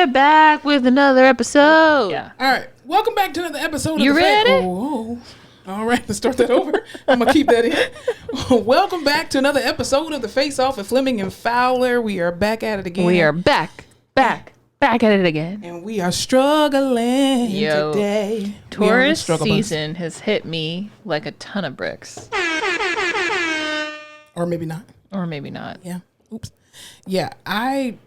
We're back with another episode. Yeah. All right. Welcome back to another episode of You the ready? All right, let's start that over. I'm going to keep that in. Welcome back to another episode of the Face Off with Fleming and Fowler. We are back at it again. We are back at it again. And we are struggling Yo, today. Tourist season has hit me like a ton of bricks. Or maybe not. Or maybe not. Yeah. Oops. Yeah, I'm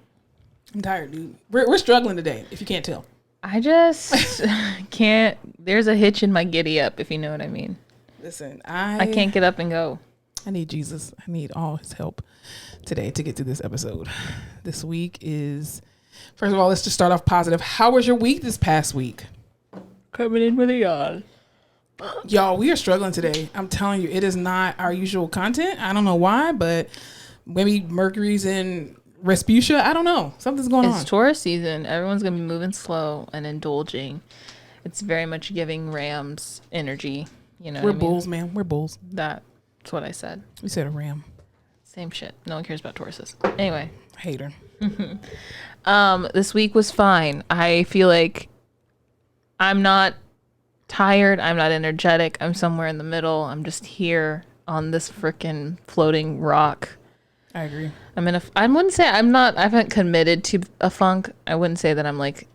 tired, dude. We're struggling today, if you can't tell. I just can't. There's a hitch in my giddy up, if you know what I mean. Listen, I can't get up and go. I need Jesus. I need all his help today to get through this episode. This week is, first of all, let's just start off positive. How was your week this past week? Coming in with a yawn. Y'all, we are struggling today. I'm telling you, it is not our usual content. I don't know why, but maybe Mercury's in Respucia. I don't know. Something's going on. It's Taurus season. Everyone's going to be moving slow and indulging. It's very much giving Rams energy. You know, We're bulls, man. We're bulls. That's what I said. We said a ram. Same shit. No one cares about Tauruses. Anyway. Hater. This week was fine. I feel like I'm not tired. I'm not energetic. I'm somewhere in the middle. I'm just here on this freaking floating rock. I agree. I wouldn't say I haven't committed to a funk. I wouldn't say that I'm like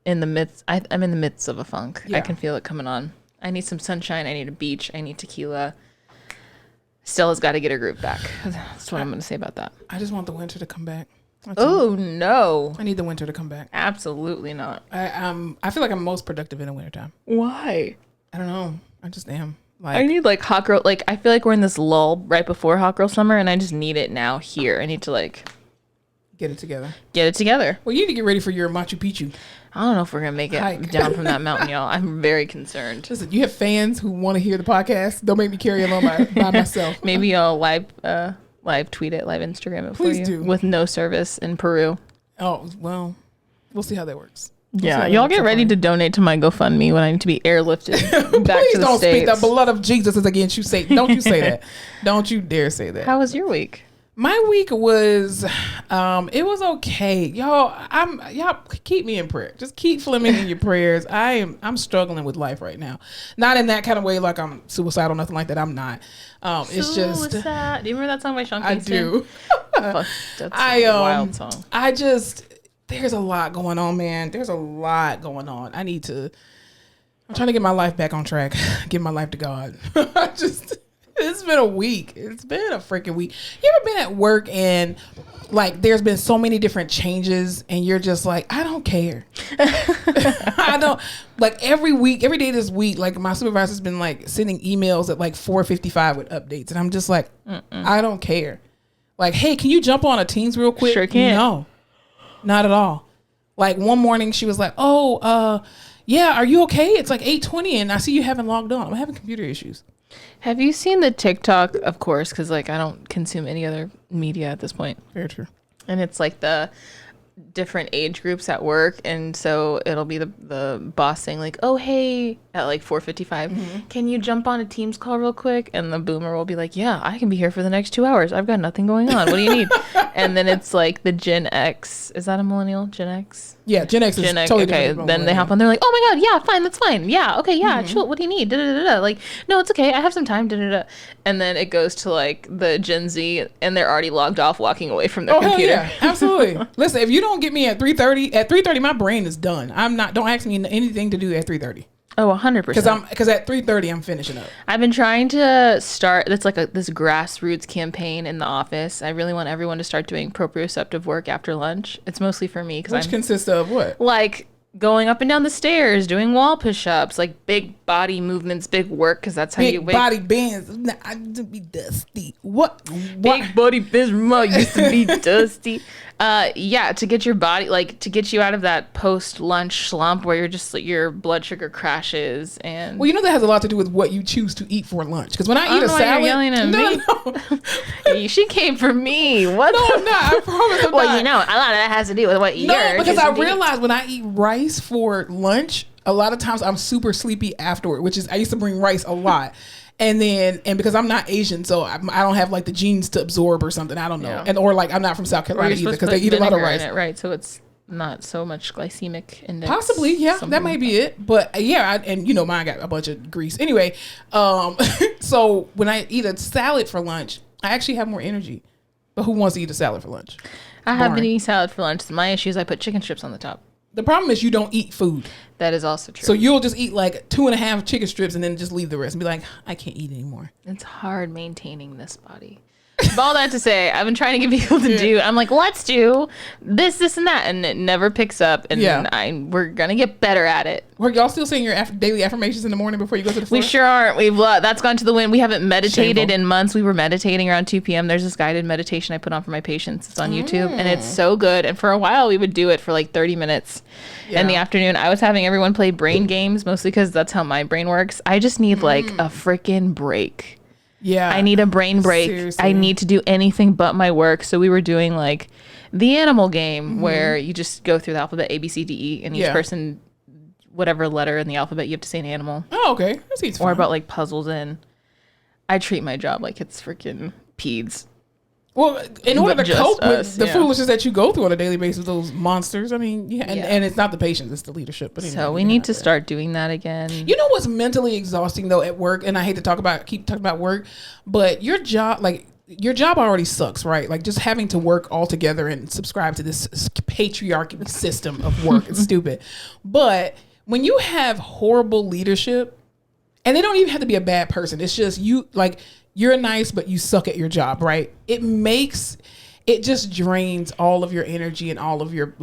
in the midst. I'm in the midst of a funk. Yeah. I can feel it coming on. I need some sunshine. I need a beach. I need tequila. Stella's got to get her groove back. That's what I'm going to say about that. I just want the winter to come back. Oh, no. I need the winter to come back. Absolutely not. I feel like I'm most productive in the wintertime. Why? I don't know. I just am. Like, I need like hot girl. Like, I feel like we're in this lull right before hot girl summer, and I just need it now here. I need to like get it together. get it together. Well, you need to get ready for your Machu Picchu. I don't know if we're going to make it Hike. down from that mountain, y'all. I'm very concerned. Listen, you have fans who want to hear the podcast. Don't make me carry along by myself. Maybe I'll live tweet it, live Instagram it for Please you. do. With no service in Peru. Oh, well, we'll see how that works. Yeah, y'all get ready to donate to my GoFundMe when I need to be airlifted back Please to the don't speak States. the blood of Jesus is against you. Don't you say that. Don't you dare say that. How was your week? My week was, it was okay. Y'all keep me in prayer. Just keep Fleming in your prayers. I'm struggling with life right now. Not in that kind of way, like I'm suicidal, nothing like that. I'm not. It's just. Do you remember that song by Sean I Kingston? do. Fuck, that's a wild song. There's a lot going on, man. There's a lot going on. I'm trying to get my life back on track. Give my life to God. It's been a week. It's been a freaking week. You ever been at work and like there's been so many different changes and you're just like, I don't care. I don't like every day this week, like my supervisor's been like sending emails at like 4:55 with updates. And I'm just like, I don't care. Like, hey, can you jump on a Teams real quick? Sure can. No, not at all. Like one morning she was like, yeah, are you okay? It's like 8:20 and I see you haven't logged on. I'm having computer issues. Have you seen the TikTok, of course, because like I don't consume any other media at this point. Very true. And it's like the different age groups at work, and so it'll be the boss saying like, oh hey, at like 4:55, can you jump on a Teams call real quick? And the boomer will be like, yeah, I can be here for the next 2 hours. I've got nothing going on. What do you need? And then it's like the Gen X. Is that a millennial? Gen X? Yeah, Gen X is totally okay. different from Then they hop on. They're like, "Oh my god, yeah, fine, that's fine. Yeah, okay, yeah, chill. What do you need? Da, da, da, da. Like, no, it's okay. I have some time. Da, da, da." And then it goes to like the Gen Z, and they're already logged off, walking away from their computer. Hell yeah, absolutely. Listen, if you don't get me at 3:30, at 3:30, my brain is done. I'm not. Don't ask me anything to do at 3:30. Oh, 100%. Because at 3:30 I'm finishing up. I've been trying to start. It's like this grassroots campaign in the office. I really want everyone to start doing proprioceptive work after lunch. It's mostly for me Which consists of what? Like going up and down the stairs, doing wall push-ups, like big body movements, big work, because that's how you Big wake. body bends. Nah, I just be dusty. What? Big body bends used to be dusty. Yeah, to get your body, like to get you out of that post-lunch slump where you're just like, your blood sugar crashes. And Well, you know that has a lot to do with what you choose to eat for lunch. Because when I eat a salad, you're yelling at me. No. She came for me. What? No, I'm not. I promise I'm Well, not. you know, a lot of that has to do with what you No, because I realize when I eat rice for lunch, a lot of times I'm super sleepy afterward, which is, I used to bring rice a lot. And because I'm not Asian, so I don't have like the genes to absorb or something. I don't know. Yeah. And or like I'm not from South Carolina either because they eat a lot of rice. Right, so it's not so much glycemic index. Possibly, yeah, that might be it. But yeah, and mine got a bunch of grease. Anyway, so when I eat a salad for lunch, I actually have more energy. But who wants to eat a salad for lunch? I have been eating salad for lunch. My issue is I put chicken strips on the top. The problem is you don't eat food. That is also true. So you'll just eat like 2.5 chicken strips and then just leave the rest and be like, I can't eat anymore. It's hard maintaining this body. But all that to say, I've been trying to get people to do. I'm like, let's do this, and that, and it never picks up. And we're gonna get better at it. Were y'all still saying your daily affirmations in the morning before you go to the floor? We sure aren't. That's gone to the wind. We haven't meditated in months. We were meditating around 2 p.m. There's this guided meditation I put on for my patients. It's on YouTube, and it's so good. And for a while, we would do it for like 30 minutes in the afternoon. I was having everyone play brain games, mostly because that's how my brain works. I just need like a freaking break. Yeah. I need a brain break. Seriously. I need to do anything but my work. So we were doing like the animal game where you just go through the alphabet A, B, C, D, E, and each person, whatever letter in the alphabet, you have to say an animal. Oh, okay. That seems fun. Or about like puzzles. And I treat my job like it's freaking peds. Well, in order to cope with the foolishness that you go through on a daily basis, those monsters, I mean, and it's not the patients, it's the leadership. But anyway, so we need to start doing that again. You know what's mentally exhausting though at work, and I hate to keep talking about work, but your job already sucks, right? Like just having to work all together and subscribe to this patriarchy system of work is stupid. But when you have horrible leadership, and they don't even have to be a bad person, it's just you're nice, but you suck at your job, right? It just drains all of your energy and all of your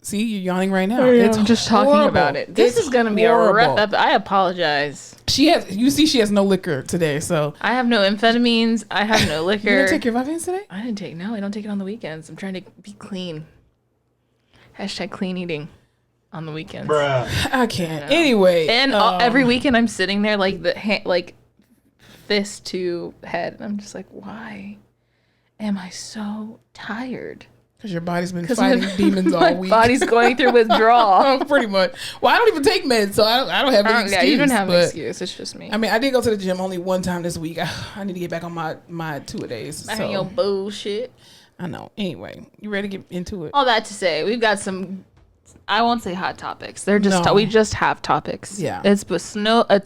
see, you're yawning right now. I'm just talking about it. This is going to be a rough episode. I apologize. She has no liquor today, so. I have no amphetamines. I have no liquor. You didn't take your vitamins today? I don't take it on the weekends. I'm trying to be clean. # clean eating on the weekends. Bruh. I can't. Anyway. And every weekend I'm sitting there like fist to head, and I'm just like, why am I so tired? Because your body's been fighting demons all week. My body's going through withdrawal. Pretty much. Well, I don't even take meds, so I don't have any excuse. Yeah, you don't have an excuse. It's just me. I mean, I did go to the gym only one time this week. I need to get back on my 2-a-days. I mean, your bullshit. I know. Anyway, you ready to get into it? All that to say, we've got some. I won't say hot topics. They're just we just have topics. Yeah. It's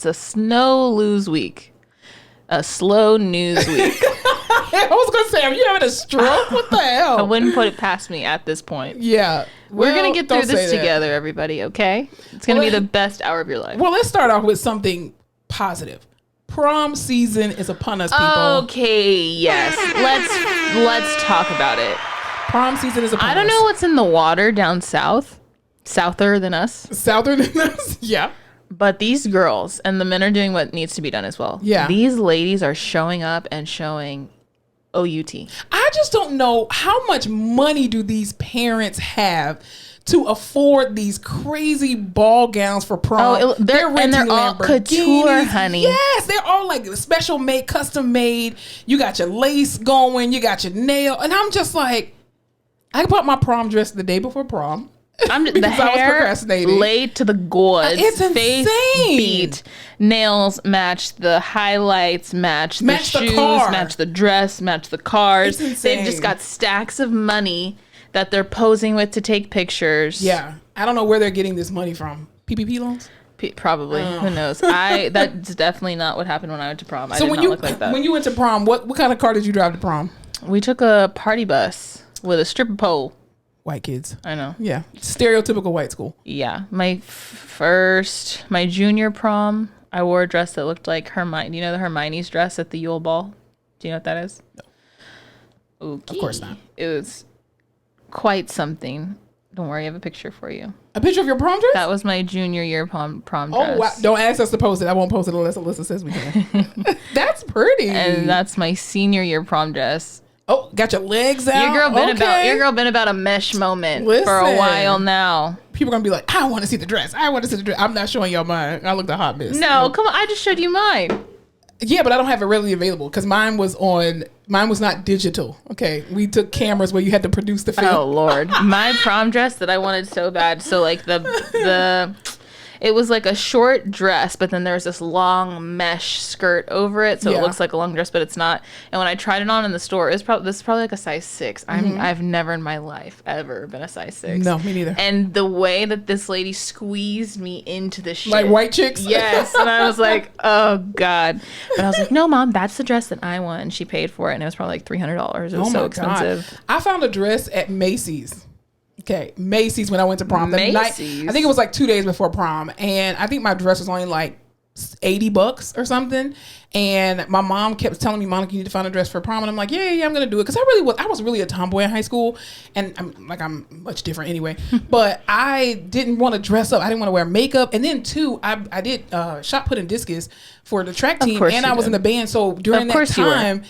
a snow lose week. A slow news week. I was going to say, are you having a stroke? What the hell? I wouldn't put it past me at this point. Yeah. We're going to get through this together, everybody, okay? It's going to be the best hour of your life. Well, let's start off with something positive. Prom season is upon us, people. Okay, yes. Let's talk about it. Prom season is upon us. I don't know what's in the water down south. Souther than us. Souther than us? Yeah. But these girls, and the men are doing what needs to be done as well. Yeah. These ladies are showing up and showing OUT. I just don't know how much money do these parents have to afford these crazy ball gowns for prom. They're all couture, honey. Yes, they're all like special made, custom made. You got your lace going, you got your nail. And I'm just like, I bought my prom dress the day before prom. The hair laid to the gourds. It's insane. Face beat, nails match the highlights, match the shoes, match the dress, match the cars. They've just got stacks of money that they're posing with to take pictures. Yeah, I don't know where they're getting this money from. PPP loans? Probably. Who knows? That's definitely not what happened when I went to prom. So when you went to prom, what kind of car did you drive to prom? We took a party bus with a stripper pole. White kids. I know. Yeah. Stereotypical white school. Yeah. My junior prom, I wore a dress that looked like Hermione. You know the Hermione's dress at the Yule Ball? Do you know what that is? No. Okay. Of course not. It was quite something. Don't worry, I have a picture for you. A picture of your prom dress? That was my junior year prom dress. Oh, wow. Don't ask us to post it. I won't post it unless Alyssa says we can. That's pretty. And that's my senior year prom dress. Oh, got your legs out. Your girl been about a mesh moment for a while now. People are gonna be like, I want to see the dress. I'm not showing y'all mine. I looked a hot mess. No, come on. I just showed you mine. Yeah, but I don't have it readily available because mine was not digital. Okay, we took cameras where you had to produce the film. Oh Lord, my prom dress that I wanted so bad. So like It was like a short dress, but then there's this long mesh skirt over it, so it looks like a long dress, but it's not. And when I tried it on in the store, this is probably like a size 6. I've never in my life ever been a size 6. No, me neither. And the way that this lady squeezed me into the shit, like white chicks. Yes, and I was like, oh god. But I was like, no, Mom, that's the dress that I want, and she paid for it, and it was probably like $300. It was so expensive. God. I found a dress at Macy's. Okay, Macy's when I went to prom. Macy's. I think it was like 2 days before prom, and I think my dress was only like $80 or something. And my mom kept telling me, Monica, you need to find a dress for prom. And I'm like, yeah, I'm gonna do it, because I was really a tomboy in high school, and I'm much different anyway. But I didn't want to dress up. I didn't want to wear makeup. And then too, I did shot put and discus for the track team, and I was in the band. So during that time,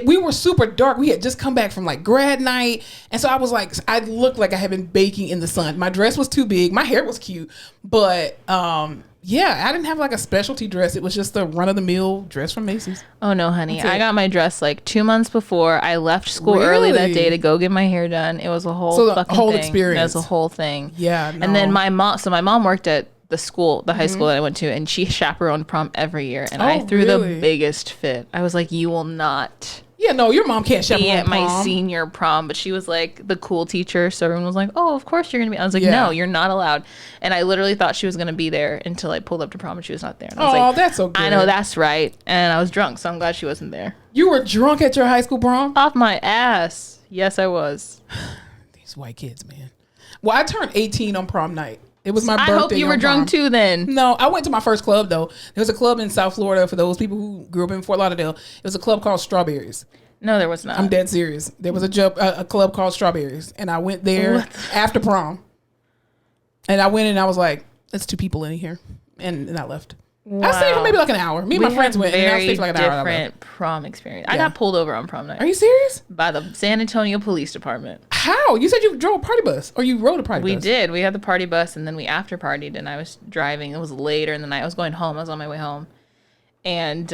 we were super dark. We had just come back from like grad night. And so I was like, I looked like I had been baking in the sun. My dress was too big. My hair was cute. But yeah, I didn't have like a specialty dress. It was just the run of the mill dress from Macy's. Oh no, honey. I got my dress like 2 months before. I left school early that day to go get my hair done. It was a whole fucking thing. Experience. It was a whole thing. Yeah. No. And then my mom worked at the high school that I went to, and she chaperoned prom every year, and I threw the biggest fit. I was like, you will not Yeah, no, your mom can't chaperone at prom. my senior prom. But she was like the cool teacher, so everyone was like, oh, of course you're gonna be. I was like, no, you're not allowed. And I literally thought she was gonna be there until I pulled up to prom and she was not there. And I was like, that's so good. I know, that's right. And I was drunk, so I'm glad she wasn't there. You were drunk at your high school prom? Off my ass. Yes, I was. These white kids, man. Well, I turned 18 on prom night. It was my birthday. I hope you were drunk too then. No, I went to my first club though. There was a club in South Florida for those people who grew up in Fort Lauderdale. It was a club called Strawberries. No, there was not. I'm dead serious. There was a club called Strawberries, and I went there after prom. And I went in and I was like, "There's 2 people in here," and I left. Wow. I stayed for maybe like an hour. Me and my friends went, and I stayed for like an hour. Different prom experience. I got pulled over on prom night. Are you serious? By the San Antonio Police Department. How? You said you drove a party bus, or you rode a party bus? We did. We had the party bus, and then we after partied, and I was driving. It was later in the night. I was going home. I was on my way home. And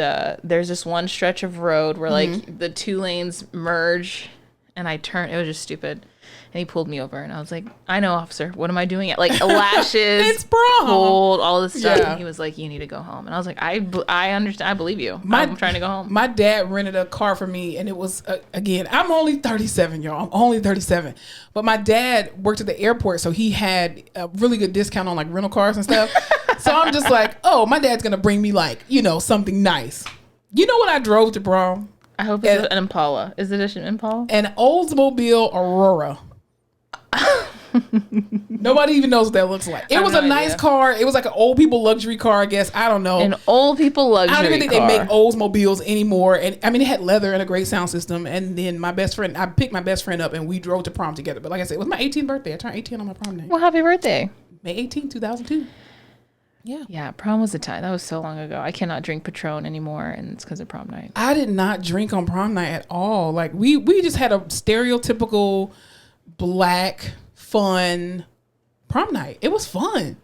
there's this one stretch of road where like the 2 lanes merge, and I turned. It was just stupid. And he pulled me over, and I was like, I know, officer. What am I doing? Like lashes, it's prom, cold, all this stuff. And he was like, you need to go home. And I was like, I understand. I believe you. I'm trying to go home. My dad rented a car for me, and it was, again, I'm only 37, y'all. I'm only 37. But my dad worked at the airport, so he had a really good discount on like rental cars and stuff. So I'm just like, oh, my dad's going to bring me like, something nice. You know what I drove to prom? I hope it's an Impala. Is it an Impala? An Oldsmobile Aurora. Nobody even knows what that looks like. It was a nice car. It was like an old people luxury car, I guess. I don't know. An old people luxury car. I don't even think they make Oldsmobiles anymore. And I mean, it had leather and a great sound system. And then I picked my best friend up, and we drove to prom together. But like I said, it was my 18th birthday. I turned 18 on my prom night. Well, happy birthday. May 18, 2002. Yeah, prom was a time. That was so long ago. I cannot drink Patron anymore, and it's because of prom night. I did not drink on prom night at all. Like we just had a stereotypical black fun prom night. It was fun.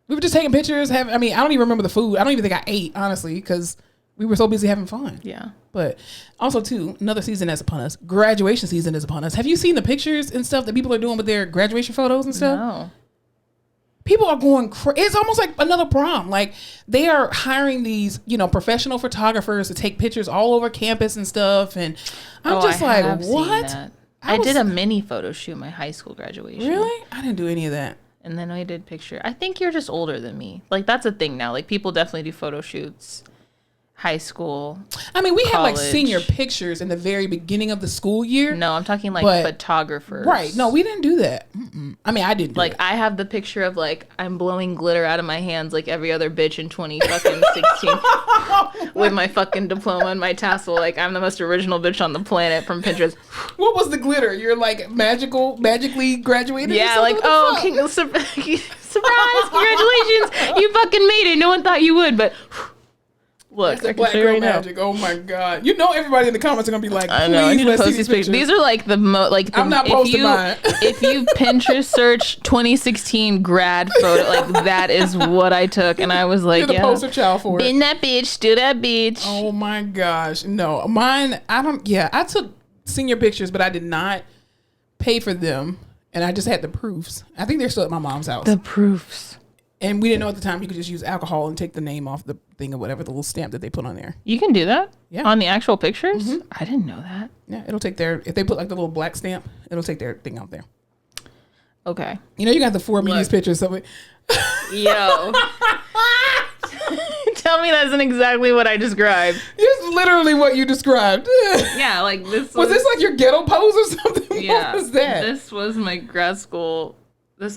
We were just taking pictures. I don't even remember the food. I don't even think I ate, honestly, because we were so busy having fun. Yeah. But also too, another season is upon us. Graduation season is upon us. Have you seen the pictures and stuff that people are doing with their graduation photos and stuff? No. People are going crazy. It's almost like another prom. Like they are hiring these, professional photographers to take pictures all over campus and stuff. And I'm just like, what? I did a mini photo shoot my high school graduation. Really? I didn't do any of that. And then I did picture. I think you're just older than me. Like that's a thing now. Like people definitely do photo shoots. High school. I mean, we had like senior pictures in the very beginning of the school year. No, I'm talking like photographers. Right. No, we didn't do that. Mm-mm. I mean, I didn't do like it. I have the picture of like I'm blowing glitter out of my hands like every other bitch in 2016 with my fucking diploma and my tassel. Like I'm the most original bitch on the planet from Pinterest. What was the glitter? You're like magically graduated? Yeah, like surprise, congratulations, you fucking made it. No one thought you would, but. Look, that's black girl magic. Oh my god! Everybody in the comments are gonna be like, I know. I need to post these pictures. These are like the I'm not posting mine. If you Pinterest search 2016 grad photo, like that is what I took, and I was like, you're the poster child for it. Been that bitch, still that bitch. Oh my gosh, no, mine. I don't. Yeah, I took senior pictures, but I did not pay for them, and I just had the proofs. I think they're still at my mom's house. The proofs. And we didn't know at the time you could just use alcohol and take the name off the thing or whatever, the little stamp that they put on there. You can do that? Yeah. On the actual pictures? I didn't know that. Yeah, it'll take if they put like the little black stamp, it'll take their thing out there. Okay. You know, you got the 4 Medes pictures of it. Yo. Tell me that isn't exactly what I described. It's literally what you described. Yeah, like this was this like your ghetto pose or something? Yeah. What was that? This was my grad school.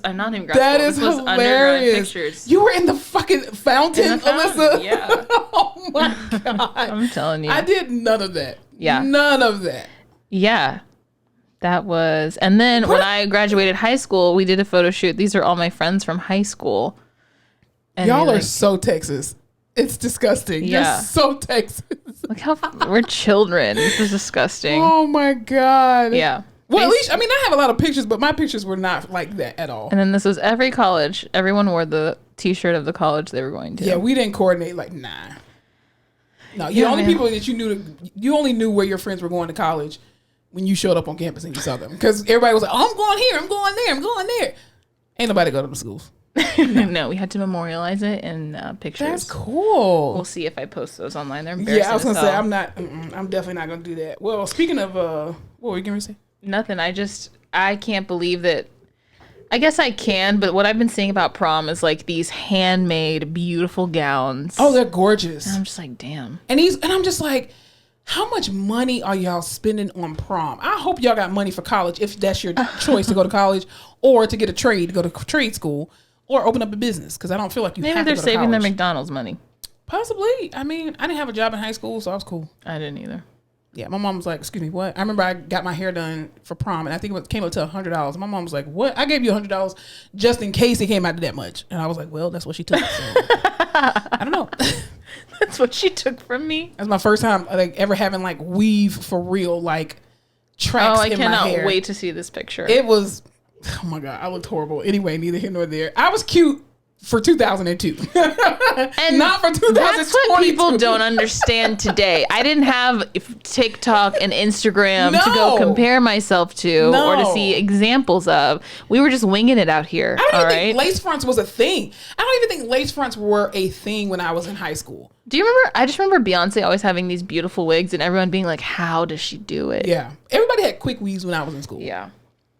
I'm not even grad that school. Is this was hilarious. Pictures. You were in the fucking fountain, Alyssa? Yeah. Oh my God. I'm telling you. I did none of that. Yeah. None of that. Yeah. That was, and then when I graduated high school, we did a photo shoot. These are all my friends from high school. And y'all are so Texas. It's disgusting. Yeah. You're so Texas. Look how we're children. This is disgusting. Oh my God. Yeah. Well, at least, I mean, I have a lot of pictures, but my pictures were not like that at all. And then this was every college. Everyone wore the t-shirt of the college they were going to. Yeah, we didn't coordinate like, nah. No, the only people that you only knew where your friends were going to college when you showed up on campus and you saw them. Because everybody was like, oh, I'm going here, I'm going there, I'm going there. Ain't nobody go to the schools. No, we had to memorialize it in pictures. That's cool. We'll see if I post those online. They're embarrassing. Yeah, I was gonna say I'm definitely not gonna do that. Well, speaking of, what were you gonna say? Nothing. I can't believe that. I guess I can, but what I've been seeing about prom is like these handmade, beautiful gowns. Oh, they're gorgeous. And I'm just like, damn. And I'm just like, how much money are y'all spending on prom? I hope y'all got money for college if that's your choice to go to college or to get a trade, to go to trade school. Or open up a business, because I don't feel like you have to go to college. Maybe they're saving their McDonald's money. Possibly. I mean, I didn't have a job in high school, so I was cool. I didn't either. Yeah, my mom was like, excuse me, what? I remember I got my hair done for prom, and I think it came up to $100. My mom was like, what? I gave you $100 just in case it came out to that much. And I was like, well, that's what she took. So. I don't know. That's what she took from me. That's my first time like ever having like weave for real, like tracks in my hair. I cannot wait to see this picture. It was... Oh my God, I looked horrible. Anyway, neither here nor there. I was cute for 2002. And not for 2022. That's what people don't understand today. I didn't have TikTok and Instagram to go compare myself to or to see examples of. We were just winging it out here. I don't even think lace fronts was a thing. I don't even think lace fronts were a thing when I was in high school. Do you remember? I just remember Beyonce always having these beautiful wigs and everyone being like, how does she do it? Yeah. Everybody had quick weaves when I was in school. Yeah.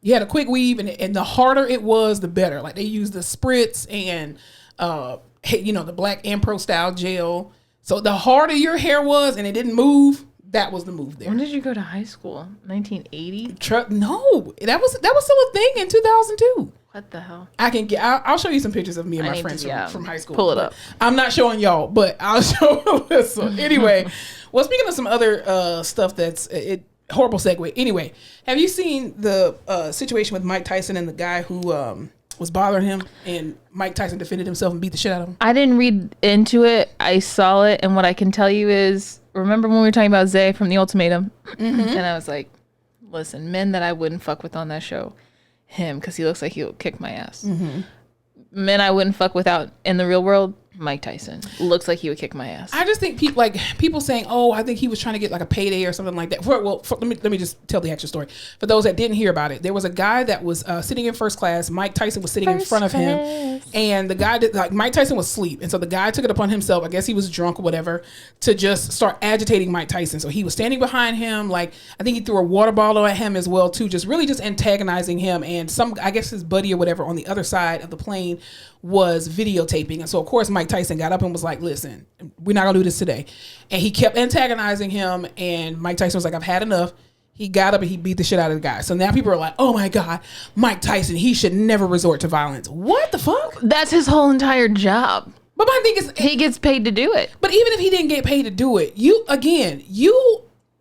You had a quick weave, and the harder it was, the better. Like, they used the spritz and, the Black Impro style gel. So the harder your hair was and it didn't move, that was the move there. When did you go to high school? 1980? No, that was still a thing in 2002. What the hell? I'll show you some pictures of me and my friends from high school. Pull it up. I'm not showing y'all, but I'll show Alyssa. Anyway, well, speaking of some other stuff that's horrible segue. Anyway, have you seen the situation with Mike Tyson and the guy who was bothering him, and Mike Tyson defended himself and beat the shit out of him? I didn't read into it. I saw it, and what I can tell you is, remember when we were talking about Zay from The Ultimatum? Mm-hmm. And I was like, listen, men that I wouldn't fuck with on that show, him, because he looks like he'll kick my ass. Mm-hmm. Men I wouldn't fuck without in the real world, Mike Tyson. Looks like he would kick my ass. I just think people saying, oh, I think he was trying to get like a payday or something like that. Let me just tell the actual story. For those that didn't hear about it, there was a guy that was sitting in first class. Mike Tyson was sitting in front of him, and the guy Mike Tyson was asleep, and so the guy took it upon himself, I guess he was drunk or whatever, to just start agitating Mike Tyson. So he was standing behind him, like I think he threw a water bottle at him as well too, just really just antagonizing him. And I guess his buddy or whatever on the other side of the plane was videotaping. And so of course Mike Tyson got up and was like, listen, we're not gonna do this today. And he kept antagonizing him, and Mike Tyson was like, I've had enough. He got up and he beat the shit out of the guy. So now people are like, oh my God, Mike Tyson, he should never resort to violence. What the fuck? That's his whole entire job. But my thing is, he gets paid to do it. But even if he didn't get paid to do it, you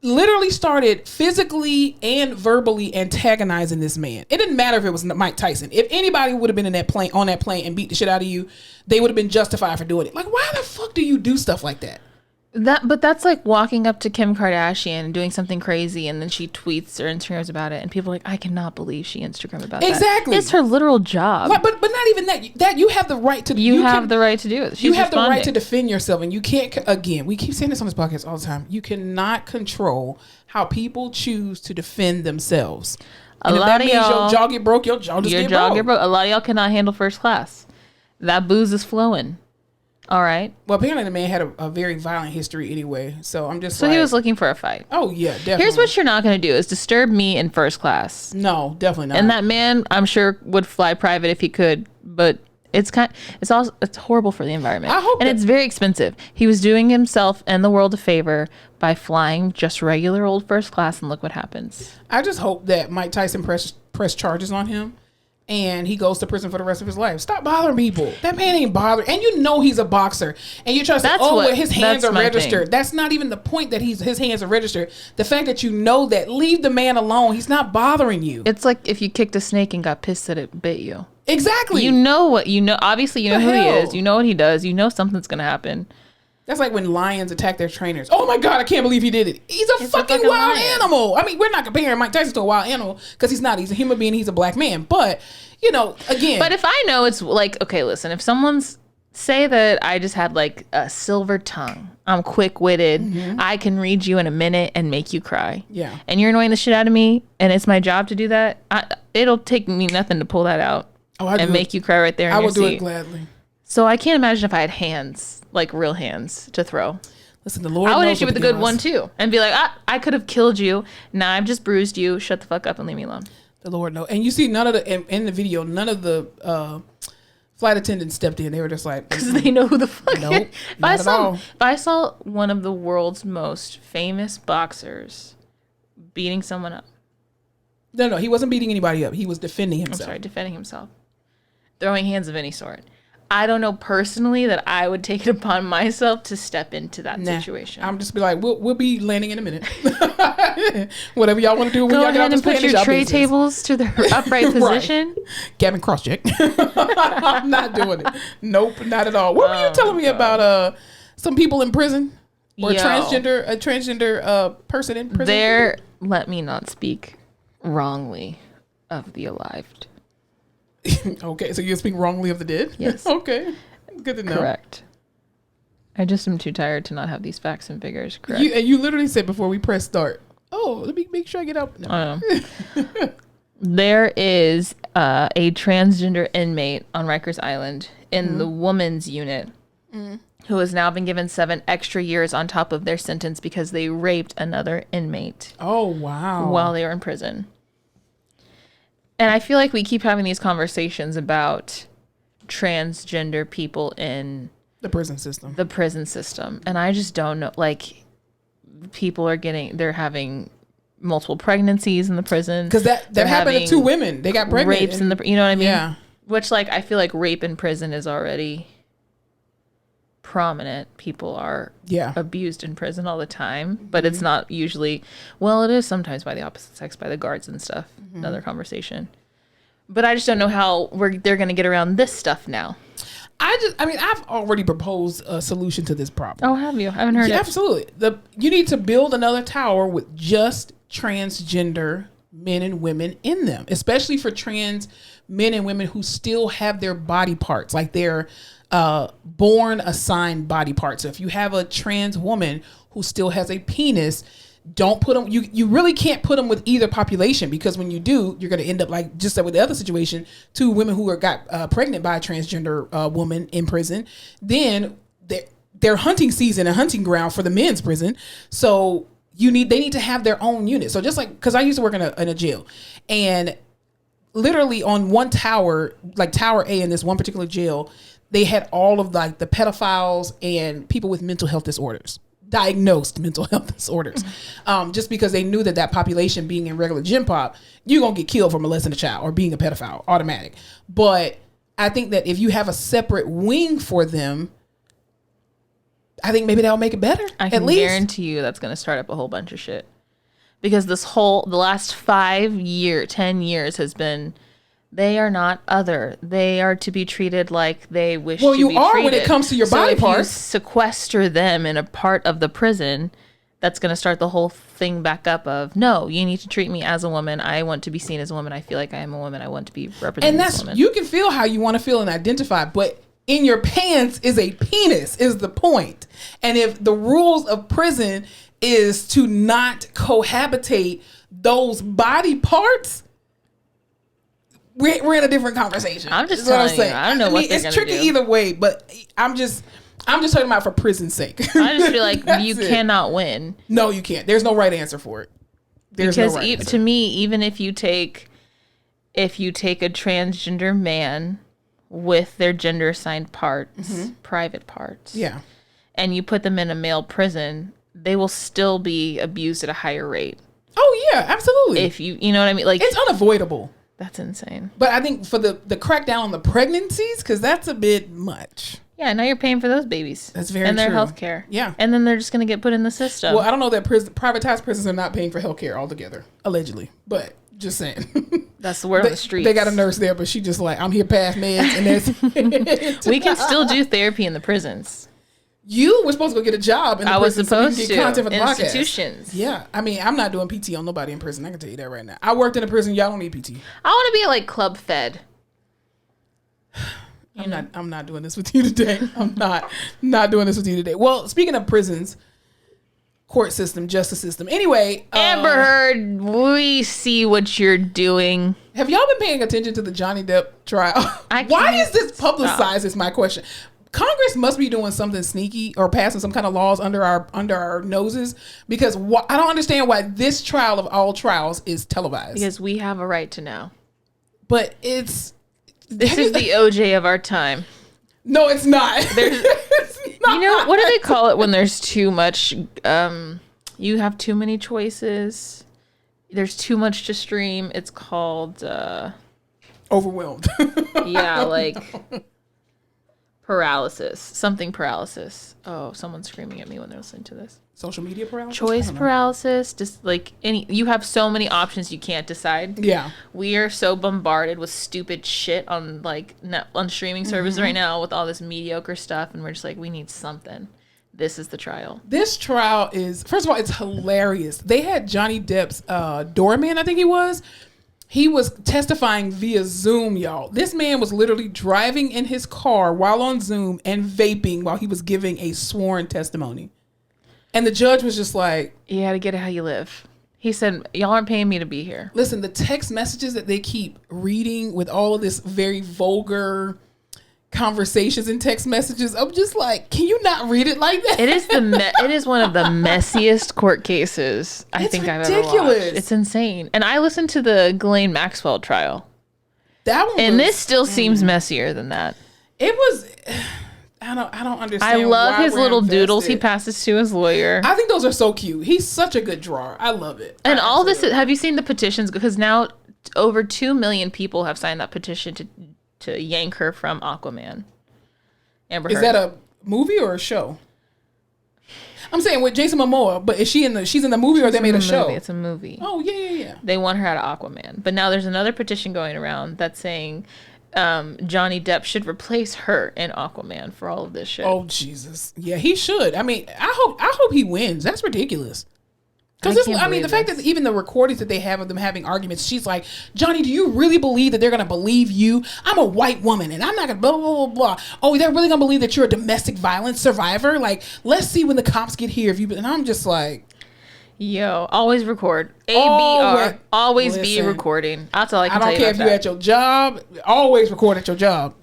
literally started physically and verbally antagonizing this man. It didn't matter if it was Mike Tyson. If anybody would have been on that plane and beat the shit out of you, they would have been justified for doing it. Like, why the fuck do you do stuff like that? But that's like walking up to Kim Kardashian and doing something crazy, and then she tweets or Instagrams about it, and people are like, I cannot believe she Instagrammed about that. Exactly. It's her literal job. But not even that. That you have the right to. You have the right to do it. You have the right to defend yourself, and you can't. Again, we keep saying this on this podcast all the time. You cannot control how people choose to defend themselves. And if that means your jaw get broke, your jaw just get broke. A lot of y'all cannot handle first class. that booze is flowing. All right. Well, apparently the man had a very violent history anyway. So I'm just So he was looking for a fight. Oh, yeah, definitely. Here's what you're not going to do is disturb me in first class. No, definitely not. And that man, I'm sure, would fly private if he could, but it's horrible for the environment. I hope and it's very expensive. He was doing himself and the world a favor by flying just regular old first class, and look what happens. I just hope that Mike Tyson press charges on him and he goes to prison for the rest of his life. Stop bothering people. That man ain't bothering. And you know he's a boxer. And you're trying to say, well, his hands are registered. That's not even the point that his hands are registered. The fact that you know that, leave the man alone. He's not bothering you. It's like if you kicked a snake and got pissed that it bit you. Exactly. You know what you know. Obviously, you know who he is. You know what he does. You know something's going to happen. That's like when lions attack their trainers. Oh my God, I can't believe he did it. He's a fucking wild animal. I mean, we're not comparing Mike Tyson to a wild animal because he's not. He's a human being. He's a black man. But, you know, again. But if I know it's like, okay, listen, if someone's, say that I just had like a silver tongue. I'm quick-witted. Mm-hmm. I can read you in a minute and make you cry. Yeah. And you're annoying the shit out of me and it's my job to do that. It'll take me nothing to pull that out and make you cry right there in your seat. I will do it gladly. So I can't imagine if I had hands, like real hands, to throw. Listen, the Lord I would knows hit you with a good one too, and be like, I could have killed you. Now I've just bruised you. Shut the fuck up and leave me alone. The Lord knows. And you see, none of the in the video, none of the flight attendants stepped in. They were just like, because they know who the fuck. Nope, if I saw one of the world's most famous boxers beating someone up. No, he wasn't beating anybody up. He was defending himself. I'm sorry, defending himself. Throwing hands of any sort. I don't know personally that I would take it upon myself to step into that situation. I'm just be like, we'll be landing in a minute. Whatever y'all want to do when y'all get out this plane. Go ahead and put your tray tables to their upright position. Gavin cross-check. I'm not doing it. Nope, not at all. What were you telling me about some people in prison? Or a transgender person in prison? Let me not speak wrongly of the alive. Okay, so you speak wrongly of the dead? Yes. Okay, good to know. Correct. I just am too tired to not have these facts and figures correct. You literally said before we press start, oh, let me make sure I get out. No. I know. There is a transgender inmate on Rikers Island in the woman's unit who has now been given 7 extra years on top of their sentence because they raped another inmate. Oh, wow. While they were in prison. And I feel like we keep having these conversations about transgender people in the prison system. And I just don't know, like, people they're having multiple pregnancies in the prison. Because that happened to 2 women. They got pregnant. Rapes in the, you know what I mean? Yeah. Which, like, I feel like rape in prison is already prominent. People are abused in prison all the time, but it's not usually, well, it is sometimes by the opposite sex, by the guards and stuff. Another conversation. But I just don't know how they're going to get around this stuff now. I've already proposed a solution to this problem. Oh, have you? I haven't heard it. Absolutely. You need to build another tower with just transgender men and women in them, especially for trans men and women who still have their body parts, like their born assigned body parts. So if you have a trans woman who still has a penis, don't put them, you really can't put them with either population, because when you do, you're going to end up like just like with the other situation, 2 women who got pregnant by a transgender woman in prison. Then they're hunting season and hunting ground for the men's prison. So they need to have their own unit. So just like, because I used to work in a jail, and literally on one tower, like Tower A in this one particular jail, they had all of like the pedophiles and people with mental health disorders, diagnosed mental health disorders, just because they knew that population being in regular gym pop, you're going to get killed for molesting a child or being a pedophile, automatic. But I think that if you have a separate wing for them, I think maybe that'll make it better. I can guarantee you that's going to start up a whole bunch of shit. Because the last 10 years has been, they are not other. They are to be treated like they wish to be treated. Well, you are when it comes to your body parts. If you sequester them in a part of the prison, that's going to start the whole thing back up of, no, you need to treat me as a woman. I want to be seen as a woman. I feel like I am a woman. I want to be represented as a woman. You can feel how you want to feel and identify, but in your pants is a penis is the point. And if the rules of prison is to not cohabitate those body parts, we're in a different conversation. I'm just telling you. I don't know what they're it's gonna tricky do. either way, but I'm just talking about for prison's sake. I just feel like you cannot win. No, you can't. There's no right answer for it. There's Because no right answer. to me, even if you take a transgender man with their gender assigned parts, private parts, yeah, and you put them in a male prison, they will still be abused at a higher rate. Oh yeah, absolutely. If you know what I mean, like it's unavoidable. That's insane. But I think for the crackdown on the pregnancies, because that's a bit much. Yeah, now you're paying for those babies. That's very and their true. health care. Yeah, and then they're just gonna get put in the system. Well, I don't know that privatized prisons are not paying for health care altogether, allegedly. But just saying. That's the word on the streets. They got a nurse there, but she just like, I'm here past meds, and that's we can still do therapy in the prisons. You were supposed to go get a job in the prison so you can get content for the institutions. Podcast. Yeah, I mean, I'm not doing PT on nobody in prison. I can tell you that right now. I worked in a prison. Y'all don't need PT. I want to be like club fed. I'm not doing this with you today. I'm not doing this with you today. Well, speaking of prisons, court system, justice system. Anyway, Amber Heard, we see what you're doing. Have y'all been paying attention to the Johnny Depp trial? Why is this publicized? Is my question. Congress must be doing something sneaky or passing some kind of laws under our noses, because I don't understand why this trial of all trials is televised. Because we have a right to know. But this is the OJ of our time. No, it's not. It's not. You know, what do they call it when there's too much? You have too many choices. There's too much to stream. It's called overwhelmed. Yeah, like paralysis. Something paralysis. Oh, someone's screaming at me when they're listening to this. Social media paralysis? Choice paralysis. Just like you have so many options you can't decide. Yeah. We are so bombarded with stupid shit on on streaming services right now with all this mediocre stuff, and we're just like, we need something. This is the trial. This trial is, first of all, it's hilarious. They had Johnny Depp's doorman, I think he was. He was testifying via Zoom, y'all. This man was literally driving in his car while on Zoom and vaping while he was giving a sworn testimony. And the judge was just like, you had to get it how you live. He said, y'all aren't paying me to be here. Listen, the text messages that they keep reading with all of this very vulgar conversations and text messages, I'm just like, can you not read it like that? It is it is one of the messiest court cases I think I've ever watched. It's insane. And I listened to the Ghislaine Maxwell trial. That one, and this still seems messier than that. It was. I don't understand. I love his little doodles he passes to his lawyer. I think those are so cute. He's such a good drawer. I love it. And all this, have you seen the petitions? Because now over 2 million people have signed that petition to yank her from Aquaman. Amber Heard. Is that a movie or a show? I'm saying with Jason Momoa, but is she's in the movie or they made a show? It's a movie. Oh, yeah. They want her out of Aquaman. But now there's another petition going around that's saying Johnny Depp should replace her in Aquaman for all of this shit. Oh, Jesus. Yeah, he should. I mean, I hope he wins. That's ridiculous. Because the fact that even the recordings that they have of them having arguments, she's like, Johnny, do you really believe that they're going to believe you? I'm a white woman and I'm not going to blah, blah, blah, blah. Oh, they're really going to believe that you're a domestic violence survivor? Like, let's see when the cops get here. And I'm just like. Yo, always record. ABR. Always be recording. That's all I can tell you. I don't care if you're at your job. Always record at your job.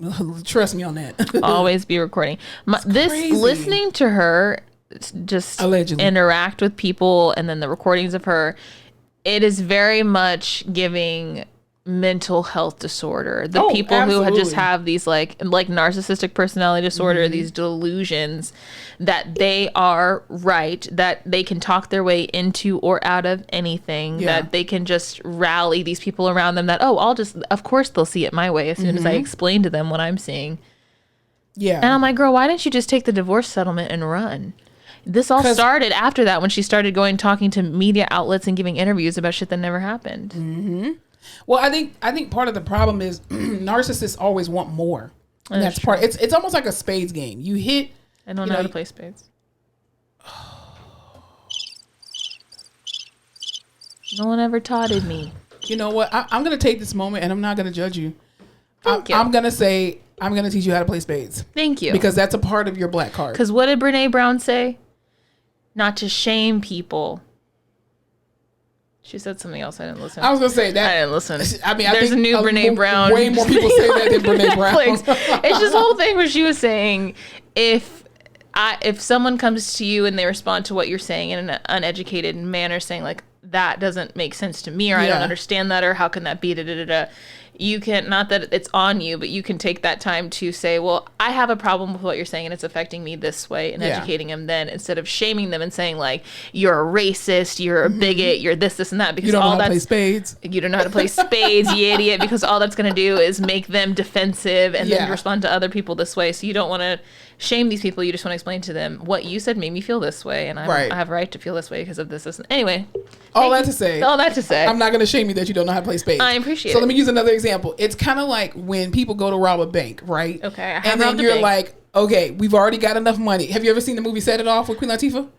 Trust me on that. Always be recording. Listening to her just allegedly interact with people and then the recordings of her, it is very much giving mental health disorder. The people absolutely. Who just have these like narcissistic personality disorder, these delusions that they are right, that they can talk their way into or out of anything, that they can just rally these people around them that, of course they'll see it my way as soon as I explain to them what I'm seeing. Yeah. And I'm like, girl, why didn't you just take the divorce settlement and run? This all started after that when she started talking to media outlets and giving interviews about shit that never happened. Mm-hmm. Well, I think part of the problem is narcissists always want more. And that's part. It's almost like a spades game. You hit. I don't know how to play spades. No one ever taught me. You know what? I'm going to take this moment and I'm not going to judge you. Thank you. I'm going to say, I'm going to teach you how to play spades. Thank you. Because that's a part of your black card. Because what did Brene Brown say? Not to shame people. She said something else. I didn't listen. I was gonna say that. I didn't listen. I mean, there's a new Brene Brown. Way more people say that than Brene Brown. It's just the whole thing where she was saying if someone comes to you and they respond to what you're saying in an uneducated manner, saying like that doesn't make sense to me, or I don't understand that, or how can that be? Da, da, da, da. You can, not that it's on you, but you can take that time to say, well, I have a problem with what you're saying and it's affecting me this way, and educating them then, instead of shaming them and saying like, you're a racist, you're a bigot, you're this, and that, because you don't all know how that's, to play spades. You don't know how to play spades, you idiot, because all that's going to do is make them defensive and then respond to other people this way. So you don't want to shame these people. You just want to explain to them, what you said made me feel this way, and I have a right to feel this way because of this. Anyway. All that to say, I'm not going to shame you that you don't know how to play spades. I appreciate it. So let me use another example. It's kind of like when people go to rob a bank, right? Okay. And then you're like, okay, we've already got enough money. Have you ever seen the movie Set It Off with Queen Latifah?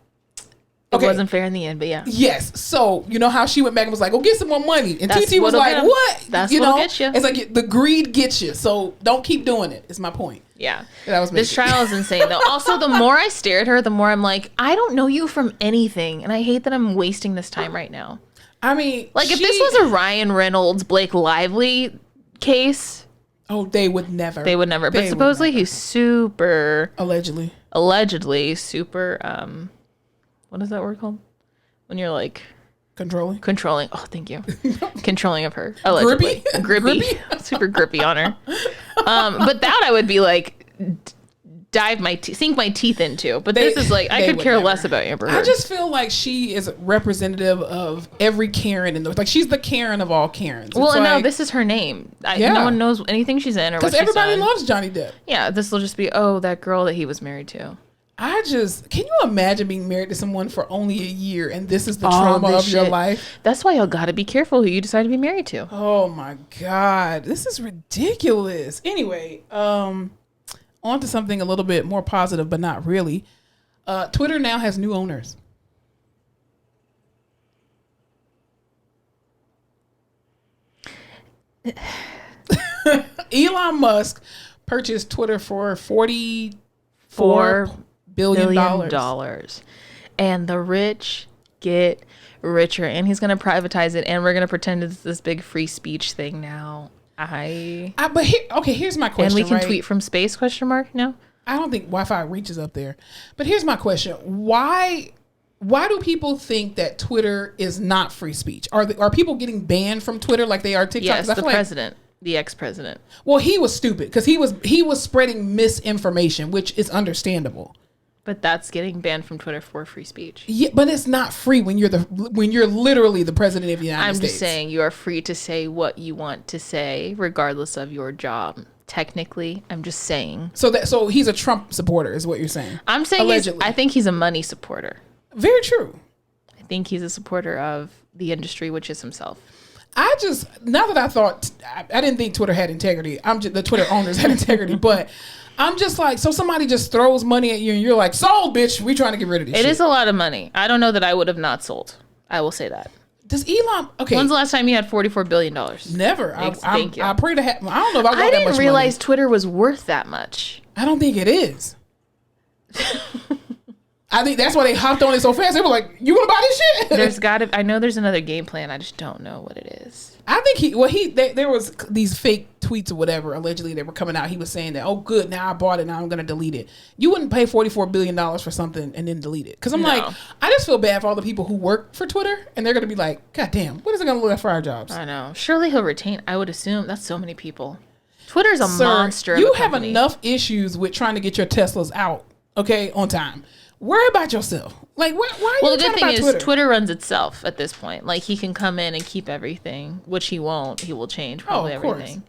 It wasn't fair in the end, but yeah. Yes. So, you know how she went back and was like, "Go get some more money." And TT was like, "What?" That's what'll get you. It's like the greed gets you. So don't keep doing it. Is my point. Yeah. This trial is insane, though. Also, the more I stare at her, the more I'm like, I don't know you from anything. And I hate that I'm wasting this time right now. I mean, like, if this was a Ryan Reynolds, Blake Lively case. Oh, they would never. But supposedly he's super. Allegedly super. What is that word called? When you're like. Controlling. Oh, thank you. Controlling of her. Allegedly. Grippy. Super grippy on her. But that I would be like, sink my teeth into. But this is like, I could care less about Amber Heard. I just feel like she is representative of every Karen in the, like, she's the Karen of all Karens. Well, and now this is her name. No one knows anything she's in or what she's done. Because everybody loves Johnny Depp. Yeah, this will just be, that girl that he was married to. Can you imagine being married to someone for only a year and this is the trauma of your life? That's why y'all gotta be careful who you decide to be married to. Oh my God. This is ridiculous. Anyway, on to something a little bit more positive, but not really. Twitter now has new owners. Elon Musk purchased Twitter for $44 billion. And the rich get richer, and he's going to privatize it, and we're going to pretend it's this big free speech thing now. Here's my question. And we can tweet from space, ? No? I don't think Wi-Fi reaches up there. But here's my question. Why do people think that Twitter is not free speech? Are people getting banned from Twitter like they are TikTok? Yes, the president. The ex-president. Well, he was stupid because he was spreading misinformation, which is understandable. But that's getting banned from Twitter for free speech. Yeah, but it's not free when you're literally the president of the United States. I'm just saying you are free to say what you want to say, regardless of your job. Technically, I'm just saying. So he's a Trump supporter, is what you're saying? I'm saying I think he's a money supporter. Very true. I think he's a supporter of the industry, which is himself. I didn't think Twitter had integrity. The Twitter owners had integrity, but I'm just like, so somebody just throws money at you and you're like, sold, bitch. We trying to get rid of this shit. It is a lot of money. I don't know that I would have not sold. I will say that. Does Elon? Okay. When's the last time you had $44 billion? Never. Thank you. I pray to have. I don't know if I got that much money. I didn't realize Twitter was worth that much. I don't think it is. I think that's why they hopped on it so fast. They were like, "You want to buy this shit?" I know there's another game plan. I just don't know what it is. I think there was these fake tweets or whatever allegedly they were coming out. He was saying that, "Oh, good, now I bought it. Now I'm going to delete it." You wouldn't pay $44 billion for something and then delete it, because I'm like, I just feel bad for all the people who work for Twitter and they're going to be like, "God damn, what is it going to look like for our jobs?" I know. Surely he'll retain. I would assume that's so many people. Twitter's a monster. You have enough issues with trying to get your Teslas out, on time. Worry about yourself. Like, why are you Well, the good thing is Twitter runs itself at this point. Like, he can come in and keep everything, which he won't. He will change probably everything.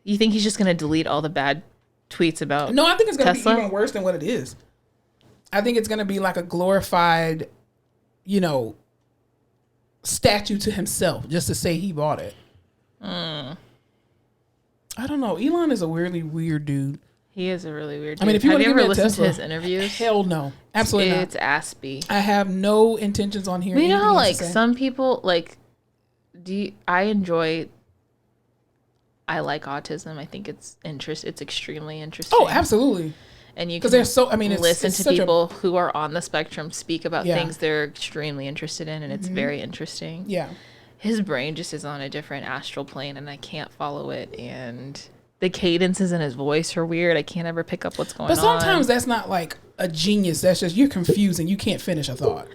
You think he's just going to delete all the bad tweets about No, I think it's going to be even worse than what it is. I think it's going to be like a glorified, statue to himself just to say he bought it. I don't know. Elon is a weirdly weird dude. He is a really weird dude. I mean, if you have want you to ever listened Tesla, to his interviews? Hell no. Absolutely not. It's aspy. I have no intentions on hearing anything. You know how, like, some people, like, I like autism. I think it's extremely interesting. Oh, absolutely. And you because can they're so. I mean, listen it's to such people who are on the spectrum speak about Yeah. things they're extremely interested in, and it's very interesting. Yeah. His brain just is on a different astral plane, and I can't follow it. And the cadences in his voice are weird. I can't ever pick up what's going on. But sometimes that's not like a genius. That's just you're confused and you can't finish a thought,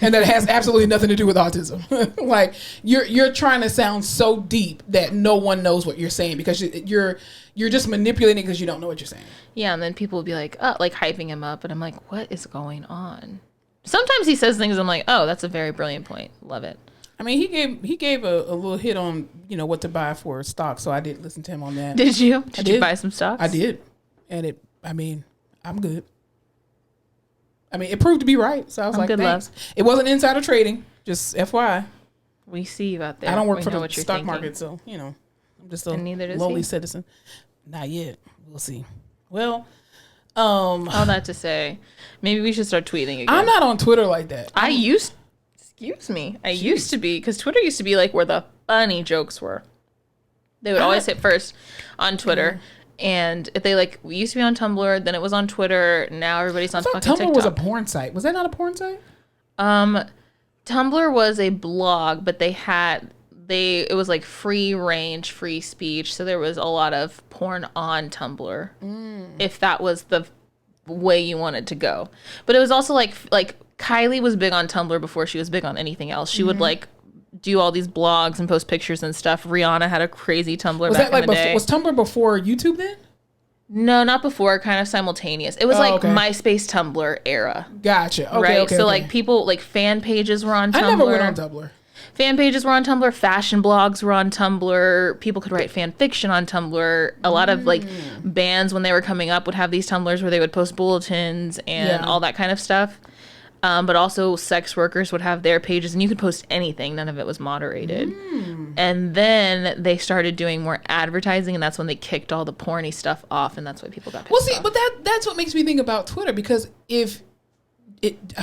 and that has absolutely nothing to do with autism. Like you're trying to sound so deep that no one knows what you're saying because you're just manipulating because you don't know what you're saying. Yeah, and then people will be like, oh, like hyping him up, and I'm like, what is going on? Sometimes he says things I'm like, oh, that's a very brilliant point. Love it. I mean, he gave a little hit on what to buy for stock, so I did listen to him on that. Did you? Did you buy some stocks? I did, and I'm good. I mean, it proved to be right, so I was like, thanks. Luck. It wasn't insider trading, just FYI. We see you out there. I don't work for the stock market, so I'm just a lowly citizen. Not yet. We'll see. Well, all that to say, maybe we should start tweeting again. I'm not on Twitter like that. I used to be, because Twitter used to be like where the funny jokes were. They would always hit first on Twitter. And if they we used to be on Tumblr, then it was on Twitter. Now everybody's on fucking TikTok. Tumblr was a porn site. Was that not a porn site? Tumblr was a blog, but it was like free range, free speech. So there was a lot of porn on Tumblr, if that was the way you wanted to go. But it was also like Kylie was big on Tumblr before she was big on anything else. She would do all these blogs and post pictures and stuff. Rihanna had a crazy Tumblr back in the day. Was Tumblr before YouTube then? No, not before. Kind of simultaneous. It was MySpace, Tumblr era. Gotcha. Okay, right. Okay, so okay. people fan pages were on Tumblr. I never went on Tumblr. Fan pages were on Tumblr. Fashion blogs were on Tumblr. People could write fan fiction on Tumblr. A lot of bands when they were coming up would have these Tumblrs where they would post bulletins and all that kind of stuff. But also sex workers would have their pages, and you could post anything. None of it was moderated. And then they started doing more advertising, and that's when they kicked all the porny stuff off, and that's why people got pissed off. But that's what makes me think about Twitter, because I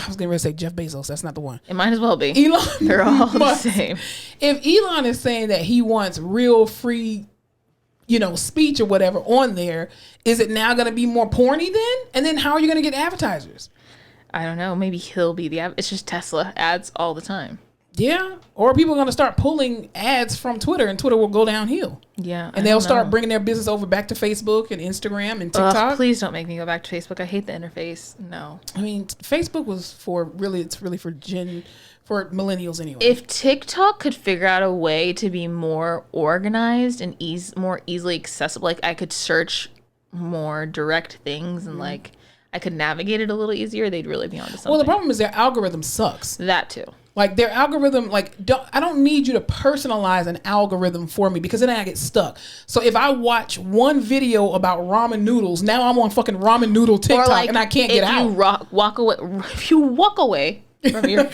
was going to say Jeff Bezos. That's not the one. It might as well be. Elon They're all Musk. the same. If Elon is saying that he wants real free, speech or whatever on there, is it now going to be more porny then? And then how are you going to get advertisers? I don't know. Maybe he'll be it's just Tesla ads all the time. Yeah. Or people are going to start pulling ads from Twitter, and Twitter will go downhill. Yeah. And they'll start bringing their business over back to Facebook and Instagram and TikTok. Ugh, please don't make me go back to Facebook. I hate the interface. No. I mean, Facebook was it's really for millennials anyway. If TikTok could figure out a way to be more organized and more easily accessible, I could search more direct things and I could navigate it a little easier, they'd really be onto something. Well, the problem is their algorithm sucks. That too. Their algorithm, I don't need you to personalize an algorithm for me, because then I get stuck. So if I watch one video about ramen noodles, now I'm on fucking ramen noodle TikTok and I can't get out. If you walk away from your...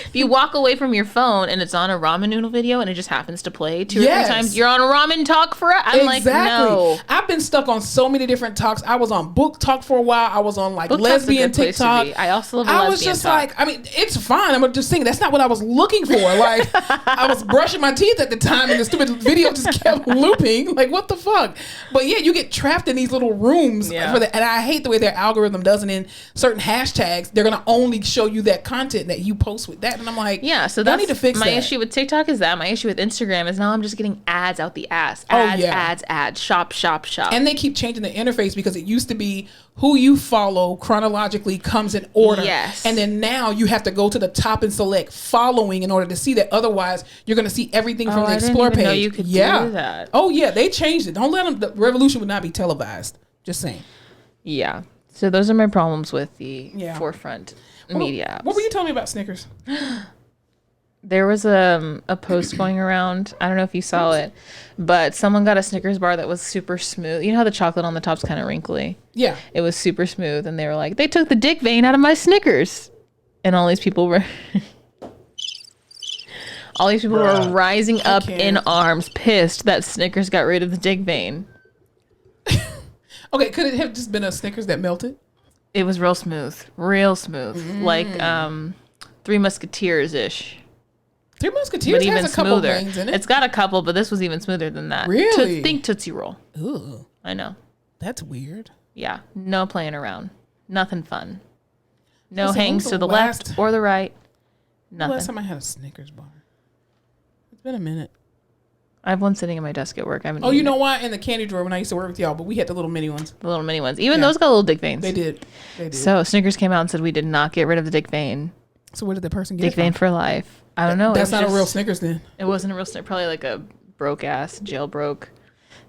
If you walk away from your phone and it's on a ramen noodle video and it just happens to play 2 or 3 times, you're on a ramen talk forever. I'm no. I've been stuck on so many different talks. I was on book talk for a while. I was on lesbian TikTok. I also love a lesbian I was just talk. It's fine. I'm just saying that's not what I was looking for. I was brushing my teeth at the time and the stupid video just kept looping. What the fuck? But yeah, you get trapped in these little rooms for that. And I hate the way their algorithm does it. In certain hashtags, they're going to only show you that content that you post with that, and I'm like, so that's need to fix my that. issue with TikTok. Is that my issue with Instagram is now I'm just getting ads out the ass. Ads, shop. And they keep changing the interface, because it used to be who you follow chronologically comes in order. Yes. And then now you have to go to the top and select following in order to see that. Otherwise, you're going to see everything from the Explore page. Know you could do that. Oh yeah, they changed it. Don't let them. The revolution would not be televised. Just saying. Yeah. So those are my problems with the forefront media apps. What were you telling me about Snickers? There was a post going around. I don't know if you saw it, but someone got a Snickers bar that was super smooth. You know how the chocolate on the top's kind of wrinkly? Yeah. It was super smooth, and they were like, they took the dick vein out of my Snickers. And all these people were... were rising up in arms, pissed that Snickers got rid of the dick vein. Okay, could it have just been a Snickers that melted? It was real smooth. Like Three Musketeers-ish. Three Musketeers has a couple veins in it. It's got a couple, but this was even smoother than that. Really? Think Tootsie Roll. Ooh. I know. That's weird. Yeah, no playing around. Nothing fun. No Listen, hangs to the left or the right. Nothing. Last time I had a Snickers bar. It's been a minute. I have one sitting in my desk at work. I haven't Oh, you eaten know it. what? In the candy drawer when I used to work with y'all, but we had the little mini ones. The little mini ones. Even those got little dick veins. They did. They did. So Snickers came out and said we did not get rid of the dick vein. So where did the person get Dick it from? vein for life. I don't know. That's not a real Snickers then. It wasn't a real Snickers. Probably like a broke ass jailbroke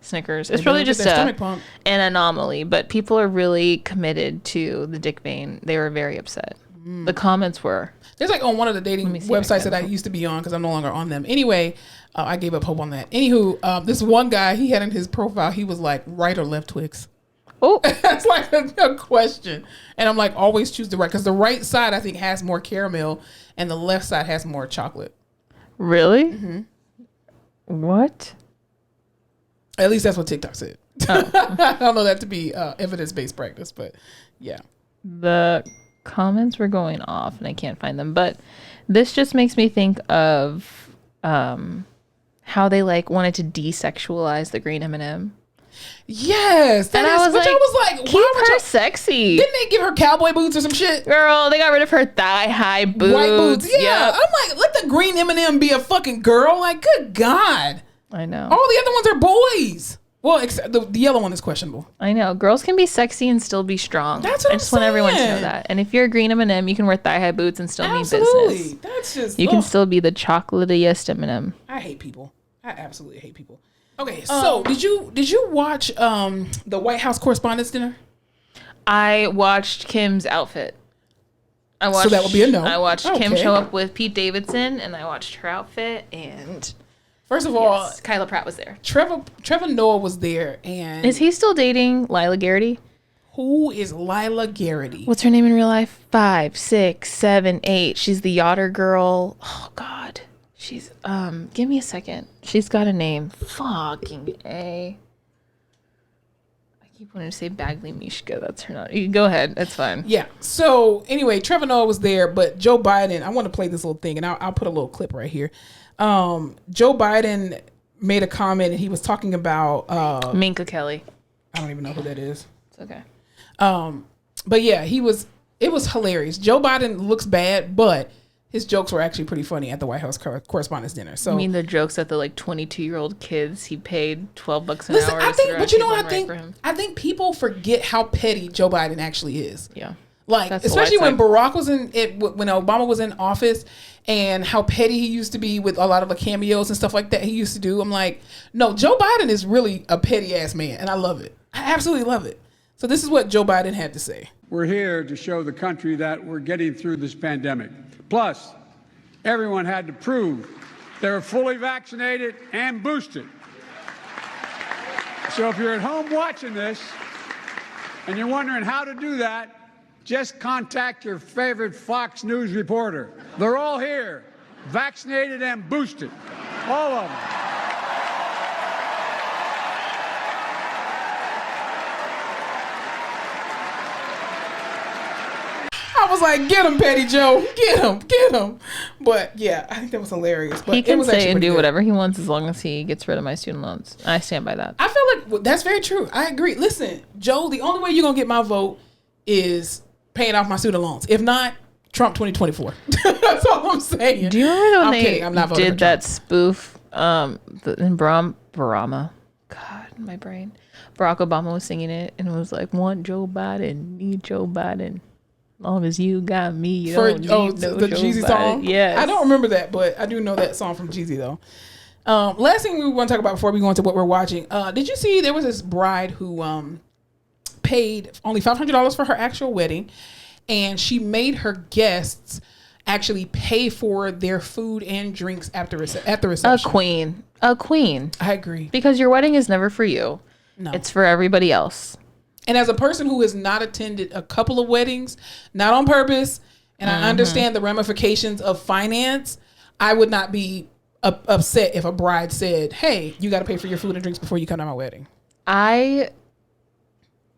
Snickers. It's They probably don't get just their stomach pumped. an anomaly. But people are really committed to the dick vein. They were very upset. The comments were. There's like on one of the dating me see if I websites can- that I used to be on because I'm no longer on them. Anyway, I gave up hope on that. Anywho, this one guy, he had in his profile, he was like, right or left Twix? Oh, That's like a question. And I'm like, always choose the right. Because the right side, I think, has more caramel and the left side has more chocolate. really? Mm-hmm. What? At least that's what TikTok said. Oh. I don't know that to be evidence-based practice, but yeah. The comments were going off and I can't find them, but this just makes me think of how they like wanted to desexualize the green M&M. Yes. And I was like, keep why would her y'all- sexy. Didn't they give her cowboy boots or some shit? Girl, they got rid of her thigh-high boots. White boots. Yeah. Yep. I'm like, let the green M&M be a fucking girl. Like, good God. I know. All the other ones are boys. Well, except the yellow one is questionable. I know. Girls can be sexy and still be strong. That's what I I'm just want everyone to know saying. that. And if you're a green M&M, you can wear thigh-high boots and still mean Absolutely. business. That's just, You can ugh. still be the chocolatiest M&M. I hate people. I absolutely hate people. Okay, so did you watch the White House Correspondents' Dinner? I watched Kim's outfit. So that would be a no. I watched Kim Okay. show up with Pete Davidson, and I watched her outfit, and First of all, yes, Kyla Pratt was there. Trevor Noah was there, and Is he still dating Lila Garrity? who is Lila Garrity? What's her name in real life? 5, 6, 7, 8. She's the yachter girl. Oh God. She's give me a second. She's got a name. Fucking A. I keep wanting to say Bagley Mishka. That's her name. You can go ahead. That's fine. Yeah. So anyway, Trevor Noah was there, but Joe Biden. I want to play this little thing, and I'll put a little clip right here. Joe Biden made a comment, and he was talking about Minka Kelly. I don't even know who that is. It's okay. But yeah, it was hilarious. Joe Biden looks bad, but his jokes were actually pretty funny at the White House Correspondents' Dinner. So I mean, the jokes that the like 22-year-old kids he paid $12 an listen, hour. I to think, sit but you know around what I and write think? for him. I think people forget how petty Joe Biden actually is. Yeah. Like, That's the especially light when side. Barack was when Obama was in office, and how petty he used to be with a lot of the cameos and stuff like that he used to do. I'm like, no, Joe Biden is really a petty ass man, and I love it. I absolutely love it. So this is what Joe Biden had to say. We're here to show the country that we're getting through this pandemic. Plus, everyone had to prove they were fully vaccinated and boosted. So if you're at home watching this and you're wondering how to do that, just contact your favorite Fox News reporter. They're all here, vaccinated and boosted, all of them. I was like, get him, Petty Joe. Get him. But yeah, I think that was hilarious. But He it can was actually say and pretty do good. whatever he wants as long as he gets rid of my student loans. I stand by that. I feel like that's very true. I agree. Listen, Joe, the only way you're going to get my vote is paying off my student loans. If not, Trump 2024. That's all I'm saying. Do you remember when I'm they kidding. I'm not voting for did Trump. that spoof in Barama? God, my brain. Barack Obama was singing it, and it was like, want Joe Biden, need Joe Biden. Long as you got me, you don't need no the Joe Jeezy Biden. song? Yes. I don't remember that, but I do know that song from Jeezy, though. Last thing we want to talk about before we go into what we're watching. Did you see there was this bride who paid only $500 for her actual wedding, and she made her guests actually pay for their food and drinks at the reception. A queen. I agree. Because your wedding is never for you. No. It's for everybody else. And as a person who has not attended a couple of weddings, not on purpose, and I understand the ramifications of finance, I would not be upset if a bride said, hey, you got to pay for your food and drinks before you come to my wedding. I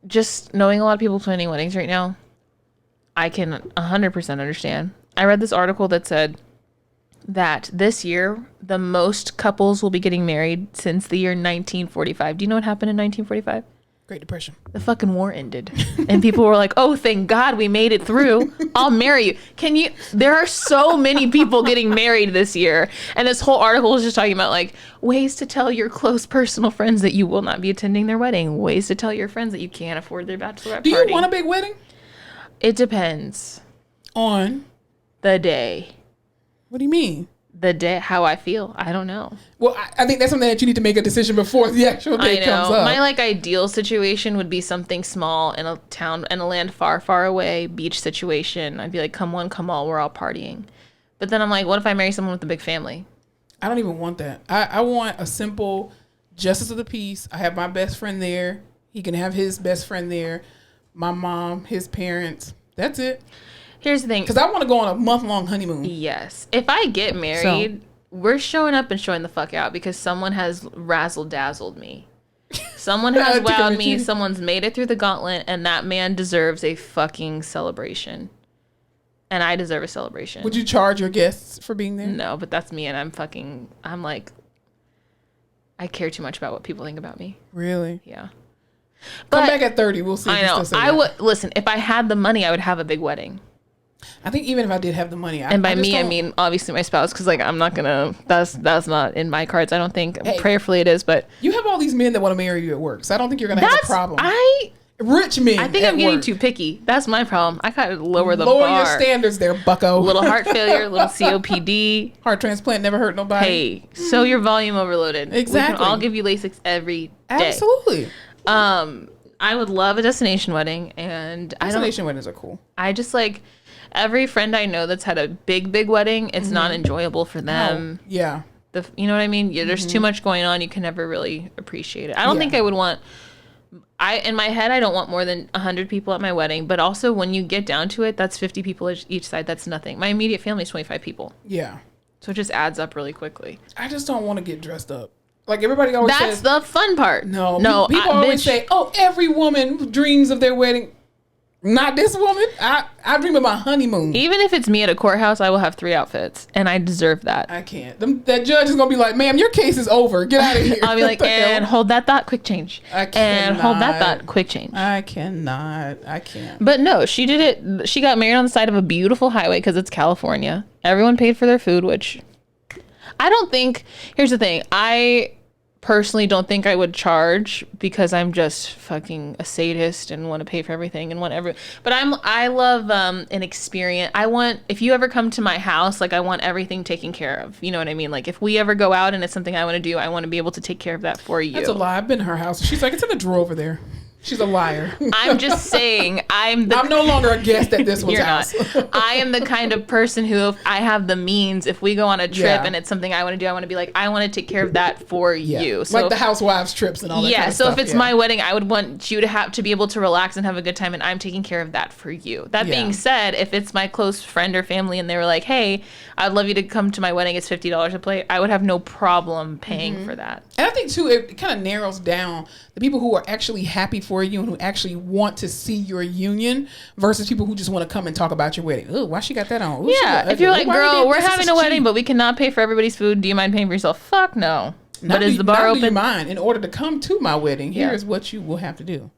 just knowing a lot of people planning weddings right now, I can 100% understand. I read this article that said that this year, the most couples will be getting married since the year 1945. Do you know what happened in 1945? Great Depression. The fucking war ended. And people were like, oh, thank God we made it through. I'll marry you. There are so many people getting married this year. And this whole article was just talking about like ways to tell your close personal friends that you will not be attending their wedding. Ways to tell your friends that you can't afford their bachelorette party. Do you want a big wedding? It depends. On? The day. What do you mean? The day, how I feel. I don't know. Well, I think that's something that you need to make a decision before the actual day comes up. My like ideal situation would be something small in a town, in a land far, far away, beach situation. I'd be like, come one, come all, we're all partying. But then I'm like, what if I marry someone with a big family? I don't even want that. I want a simple justice of the peace. I have my best friend there. He can have his best friend there. My mom, his parents. That's it. Here's the thing. Because I want to go on a month-long honeymoon. Yes. If I get married, we're showing up and showing the fuck out because someone has razzle-dazzled me. Someone has wowed me. Someone's made it through the gauntlet, and that man deserves a fucking celebration. And I deserve a celebration. Would you charge your guests for being there? No, but that's me, and I'm like, I care too much about what people think about me. Really? Yeah. Come back at 30. We'll see. I know. I would listen. If I had the money, I would have a big wedding. I think even if I did have the money, and by me, I mean obviously my spouse, because like I'm not gonna. That's not in my cards. I don't think. Hey, prayerfully, it is. But you have all these men that want to marry you at work, so I don't think you're gonna have a problem. Rich men. I think I'm getting too picky. That's my problem. I gotta lower the bar. Lower your standards, there, Bucko. Little heart failure, little COPD. Heart transplant never hurt nobody. Hey, so your volume overloaded. Exactly. I'll give you Lasix every day. Absolutely. I would love a destination wedding, and destination weddings are cool. I just like every friend I know that's had a big wedding. It's not enjoyable for them. Oh, yeah. You know what I mean? Yeah, there's too much going on. You can never really appreciate it. I don't think I would want. In my head, I don't want more than 100 people at my wedding. But also, when you get down to it, that's 50 people each side. That's nothing. My immediate family is 25 people. Yeah. So it just adds up really quickly. I just don't want to get dressed up. Like everybody always says. That's the fun part. No. People always say, oh, every woman dreams of their wedding. Not this woman. I dream of my honeymoon. Even if it's me at a courthouse, I will have 3 outfits, and I deserve that. I can't. That judge is gonna be like, "Ma'am, your case is over. Get out of here." I'll be like, "And hold that thought, quick change." I can't. And hold that thought, quick change. I cannot. I can't. But no, she did it. She got married on the side of a beautiful highway because it's California. Everyone paid for their food, which I don't think. Here's the thing. I personally don't think I would charge because I'm just fucking a sadist and want to pay for everything and want but I love an experience. If you ever come to my house, like I want everything taken care of. You know what I mean? Like if we ever go out and it's something I want to do, I want to be able to take care of that for you. That's a lie. I've been to her house. She's like, it's in the drawer over there. She's a liar. I'm just saying, I'm no longer a guest at this one's You're house. Not. I am the kind of person who, if I have the means, if we go on a trip and it's something I want to do, I want to be like, I want to take care of that for you. So, like the housewives trips and all that kind of so stuff. If it's my wedding, I would want you to have to be able to relax and have a good time, and I'm taking care of that for you. That being said, if it's my close friend or family and they were like, hey, I'd love you to come to my wedding, it's $50 a plate, I would have no problem paying for that. And I think too, it kind of narrows down the people who are actually happy for you and who actually want to see your union versus people who just want to come and talk about your wedding. Oh, why she got that on? Ooh, if you're like, girl, we're having a wedding, but we cannot pay for everybody's food. Do you mind paying for yourself? Fuck no. But is the bar open? Do you mind? In order to come to my wedding, here's what you will have to do.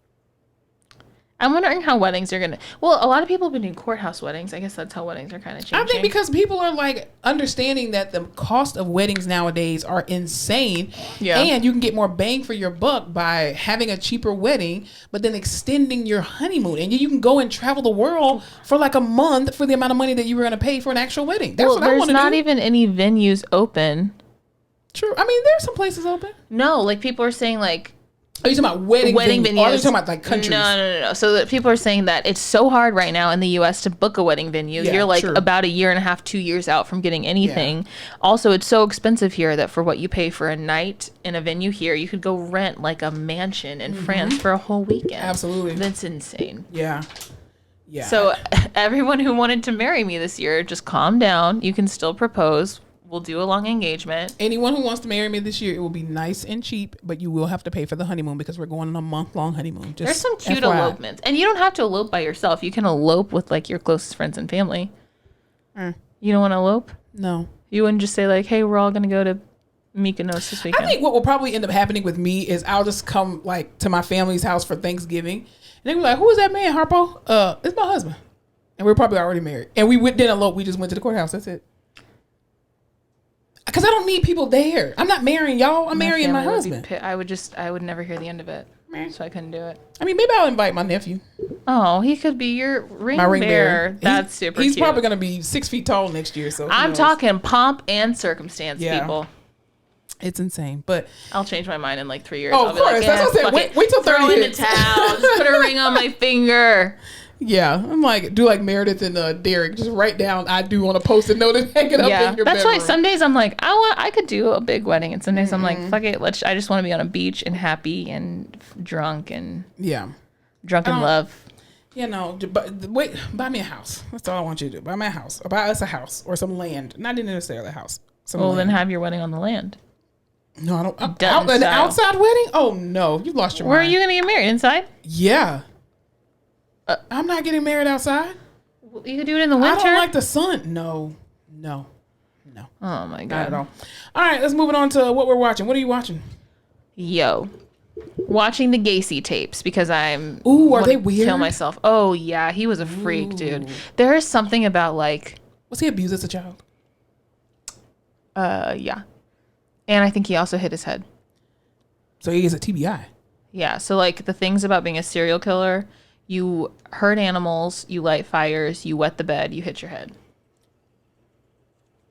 I'm wondering how weddings are going to... Well, a lot of people have been doing courthouse weddings. I guess that's how weddings are kind of changing. I think because people are like understanding that the cost of weddings nowadays are insane. Yeah. And you can get more bang for your buck by having a cheaper wedding, but then extending your honeymoon. And you can go and travel the world for like a month for the amount of money that you were going to pay for an actual wedding. That's what I want to do. There's not even any venues open. True. I mean, there's some places open. No, like people are saying like... Are you talking about wedding venues? Or are you talking about like countries? No. So that people are saying that it's so hard right now in the U.S. to book a wedding venue. You're like about a year and a half, 2 years out from getting anything. Yeah. Also, it's so expensive here that for what you pay for a night in a venue here, you could go rent like a mansion in France for a whole weekend. Absolutely. That's insane. Yeah. Yeah. So everyone who wanted to marry me this year, just calm down. You can still propose. We'll do a long engagement. Anyone who wants to marry me this year, it will be nice and cheap, but you will have to pay for the honeymoon because we're going on a month-long honeymoon. There's some cute elopements. And you don't have to elope by yourself. You can elope with like your closest friends and family. You don't want to elope? No. You wouldn't just say like, hey, we're all going to go to Mykonos this weekend. I think what will probably end up happening with me is I'll just come like to my family's house for Thanksgiving, and they be like, "Who is that man, Harpo?" It's my husband, and we're probably already married. And we didn't elope. We just went to the courthouse. That's it. Because I don't need people there. I'm not marrying y'all. I'm marrying my husband. I would never hear the end of it, so I couldn't do it. I mean, maybe I'll invite my nephew. Oh, he could be your ring bearer. That's super He's cute. probably going to be 6 feet tall next year. So I'm talking pomp and circumstance, people. It's insane, but I'll change my mind in like 3 years. Oh, of course. That's what I said. Wait till 30 Throw in years. the towel. Just put a ring on my finger. Yeah, I'm like, do like Meredith and Derek. Just write down, I do want to post a note and hang it up in your that's bedroom. why some days I'm like, I could do a big wedding, and some days I'm like, fuck it, I just want to be on a beach and happy and drunk and drunk in love. Yeah, no, but wait, buy me a house. That's all I want you to do. Buy me a house, or buy us a house or some land. Not necessarily a house. Then have your wedding on the land. No, I don't. An outside wedding? Oh no, you lost your mind. Where are you gonna get married? Inside? Yeah. I'm not getting married outside. You could do it in the winter. I don't like the sun. No. Oh my god. Not at all. All right, let's move it on to what we're watching. What are you watching? Yo, watching the Gacy tapes because I'm. Ooh, are they weird? Kill myself. Oh yeah, he was a freak, dude. There is something about like. Was he abused as a child? Yeah, and I think he also hit his head. So he is a TBI. Yeah, so like the things about being a serial killer. You hurt animals, you light fires, you wet the bed, you hit your head.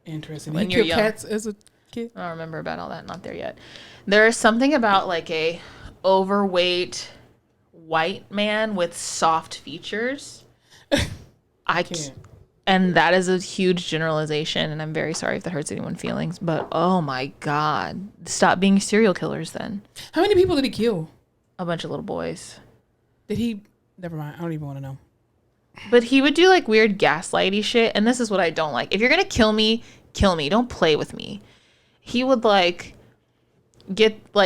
Interesting. When you you're killed young. cats as a kid? I don't remember about all that. Not there yet. There's something about like a overweight white man with soft features. I can't. And that is a huge generalization, and I'm very sorry if that hurts anyone's feelings, but oh my God. Stop being serial killers then. How many people did he kill? A bunch of little boys. Did he... Never mind. I don't even want to know. But he would do like weird gaslighty shit. And this is what I don't like. If you're going to kill me, kill me. Don't play with me. He would like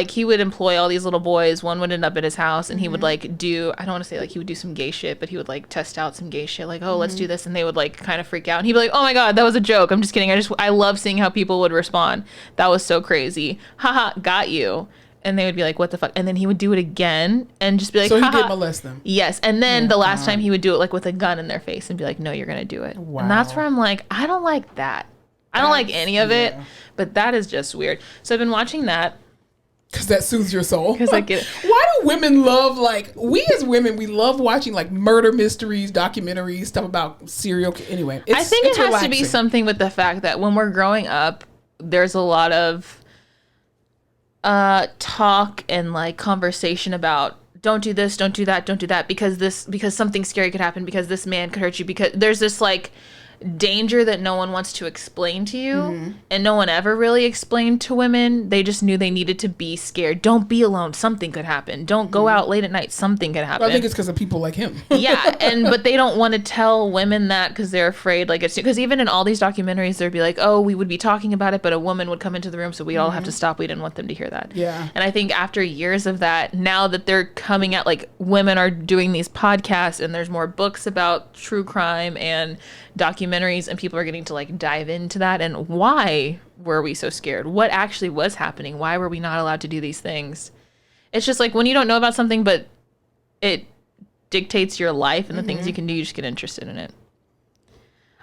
he would employ all these little boys. One would end up at his house and he would like do, I don't want to say like he would do some gay shit, but he would like test out some gay shit. Like, oh, let's do this. And they would like kind of freak out. And he'd be like, oh my God, that was a joke. I'm just kidding. I love seeing how people would respond. That was so crazy. Haha, got you. And they would be like, what the fuck? And then he would do it again and just be like, so he did molest them. Yes. And then the last time he would do it like with a gun in their face and be like, no, you're going to do it. Wow. And that's where I'm like, I don't like that. I don't like any of it, but that is just weird. So I've been watching that. Because that soothes your soul. Because I get it. Why do women love, like, we as women, we love watching like murder mysteries, documentaries, stuff about serial. Anyway, I think it has to be something with the fact that when we're growing up, there's a lot of talk and like conversation about don't do this, don't do that, don't do that because something scary could happen, because this man could hurt you, because there's this like danger that no one wants to explain to you, and no one ever really explained to women. They just knew they needed to be scared. Don't be alone, something could happen. Don't go out late at night, something could happen. I think it's because of people like him. But they don't want to tell women that because they're afraid, like, it's because even in all these documentaries there'd be like, oh, we would be talking about it, but a woman would come into the room, so we all have to stop. We didn't want them to hear that. And I think after years of that, now that they're coming out, like, women are doing these podcasts and there's more books about true crime and documentaries, and people are getting to like dive into that, and why were we so scared? What actually was happening? Why were we not allowed to do these things? It's just like when you don't know about something but it dictates your life and the things you can do, you just get interested in it.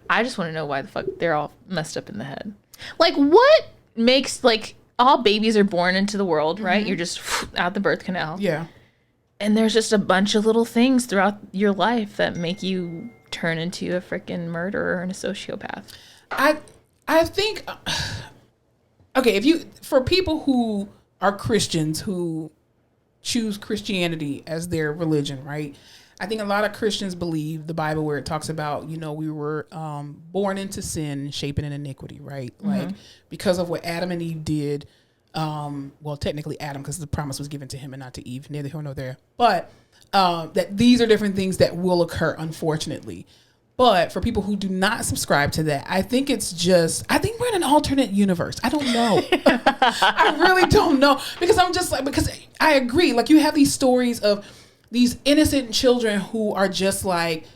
I just want to know why the fuck they're all messed up in the head. Like, what makes, like, all babies are born into the world, right? You're just out the birth canal. And there's just a bunch of little things throughout your life that make you turn into a freaking murderer and a sociopath. I think, okay, for people who are Christians who choose Christianity as their religion, right? I think a lot of Christians believe the Bible where it talks about, you know, we were born into sin, shapen in iniquity, right? Like, because of what Adam and Eve did, well, technically Adam, because the promise was given to him and not to Eve, neither here nor there. But that these are different things that will occur, unfortunately. But for people who do not subscribe to that, I think we're in an alternate universe. I don't know. I really don't know. Because I'm just like, because I agree. Like, you have these stories of these innocent children who are just like,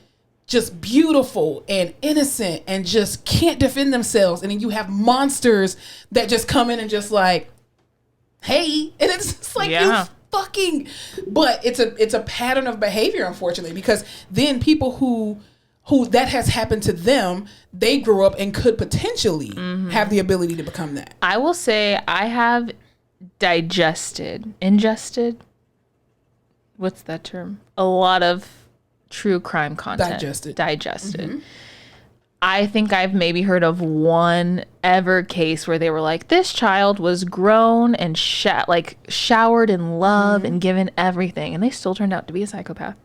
just beautiful and innocent and just can't defend themselves. And then you have monsters that just come in and just like, hey, and it's just like, you fucking, but it's a pattern of behavior, unfortunately, because then people who that has happened to them, they grew up and could potentially have the ability to become that. I will say I have ingested, what's that term? A lot of true crime content. Digested. I think I've maybe heard of one ever case where they were like, this child was grown and showered in love and given everything, and they still turned out to be a psychopath.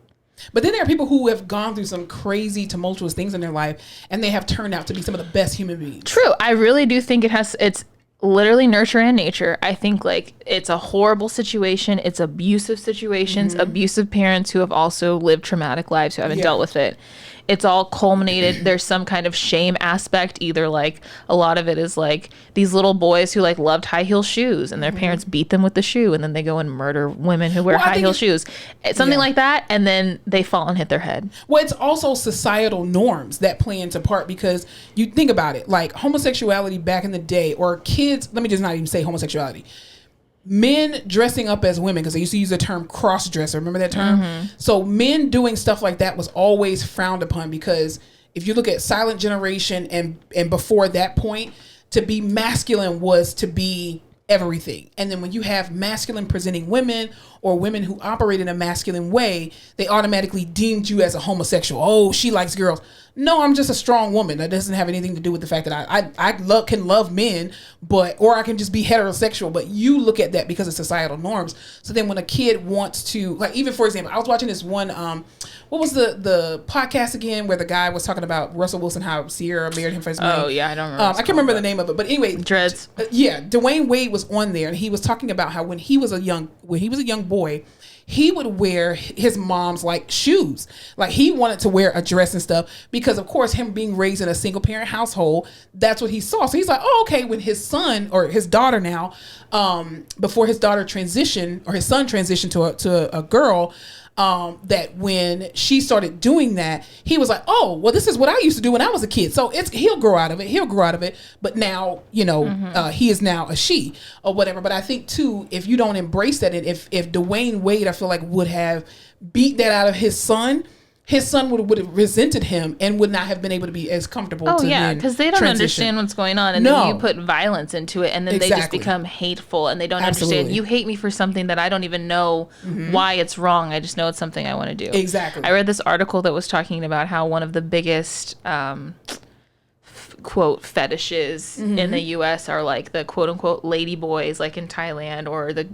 But then there are people who have gone through some crazy, tumultuous things in their life, and they have turned out to be some of the best human beings. True. I really do think it's literally nurture and nature. I think like it's a horrible situation. It's abusive situations, abusive parents who have also lived traumatic lives who haven't dealt with it. It's all culminated. There's some kind of shame aspect. Either like a lot of it is like these little boys who like loved high heel shoes and their parents beat them with the shoe, and then they go and murder women who wear high heel shoes. It's something like that, and then they fall and hit their head. Well, it's also societal norms that play into part, because you think about it, like homosexuality back in the day, or kids. Let me just not even say homosexuality. Men dressing up as women, because they used to use the term cross-dresser. Remember that term? So men doing stuff like that was always frowned upon, because if you look at silent generation and before that point, to be masculine was to be everything. And then when you have masculine presenting women or women who operate in a masculine way, they automatically deemed you as a homosexual. Oh, she likes girls. No, I'm just a strong woman. That doesn't have anything to do with the fact that I can love men, or I can just be heterosexual. But you look at that because of societal norms. So then when a kid wants to, like, even for example, I was watching this one, what was the podcast again, where the guy was talking about Russell Wilson, how Sierra married him for his money. Oh yeah, I don't remember. I can't remember the name of it, but anyway, Dreads. Dwayne Wade was on there, and he was talking about how when he was a young boy, he would wear his mom's like shoes. Like he wanted to wear a dress and stuff because, of course, him being raised in a single parent household, that's what he saw. So he's like, oh, okay. When his son or his daughter now, before his daughter transitioned or his son transitioned to a girl, that when she started doing that, he was like, oh, well, this is what I used to do when I was a kid. So he'll grow out of it. But now, he is now a she or whatever. But I think too, if you don't embrace that, and if Dwayne Wade, I feel like, would have beat that out of his son would have resented him and would not have been able to be as comfortable. Oh yeah, because they don't understand what's going on, and then you put violence into it, and then they just become hateful, and they don't understand. You hate me for something that I don't even know why it's wrong. I just know it's something I want to do. Exactly. I read this article that was talking about how one of the biggest quote fetishes in the US are like the quote unquote lady boys, like in Thailand, or the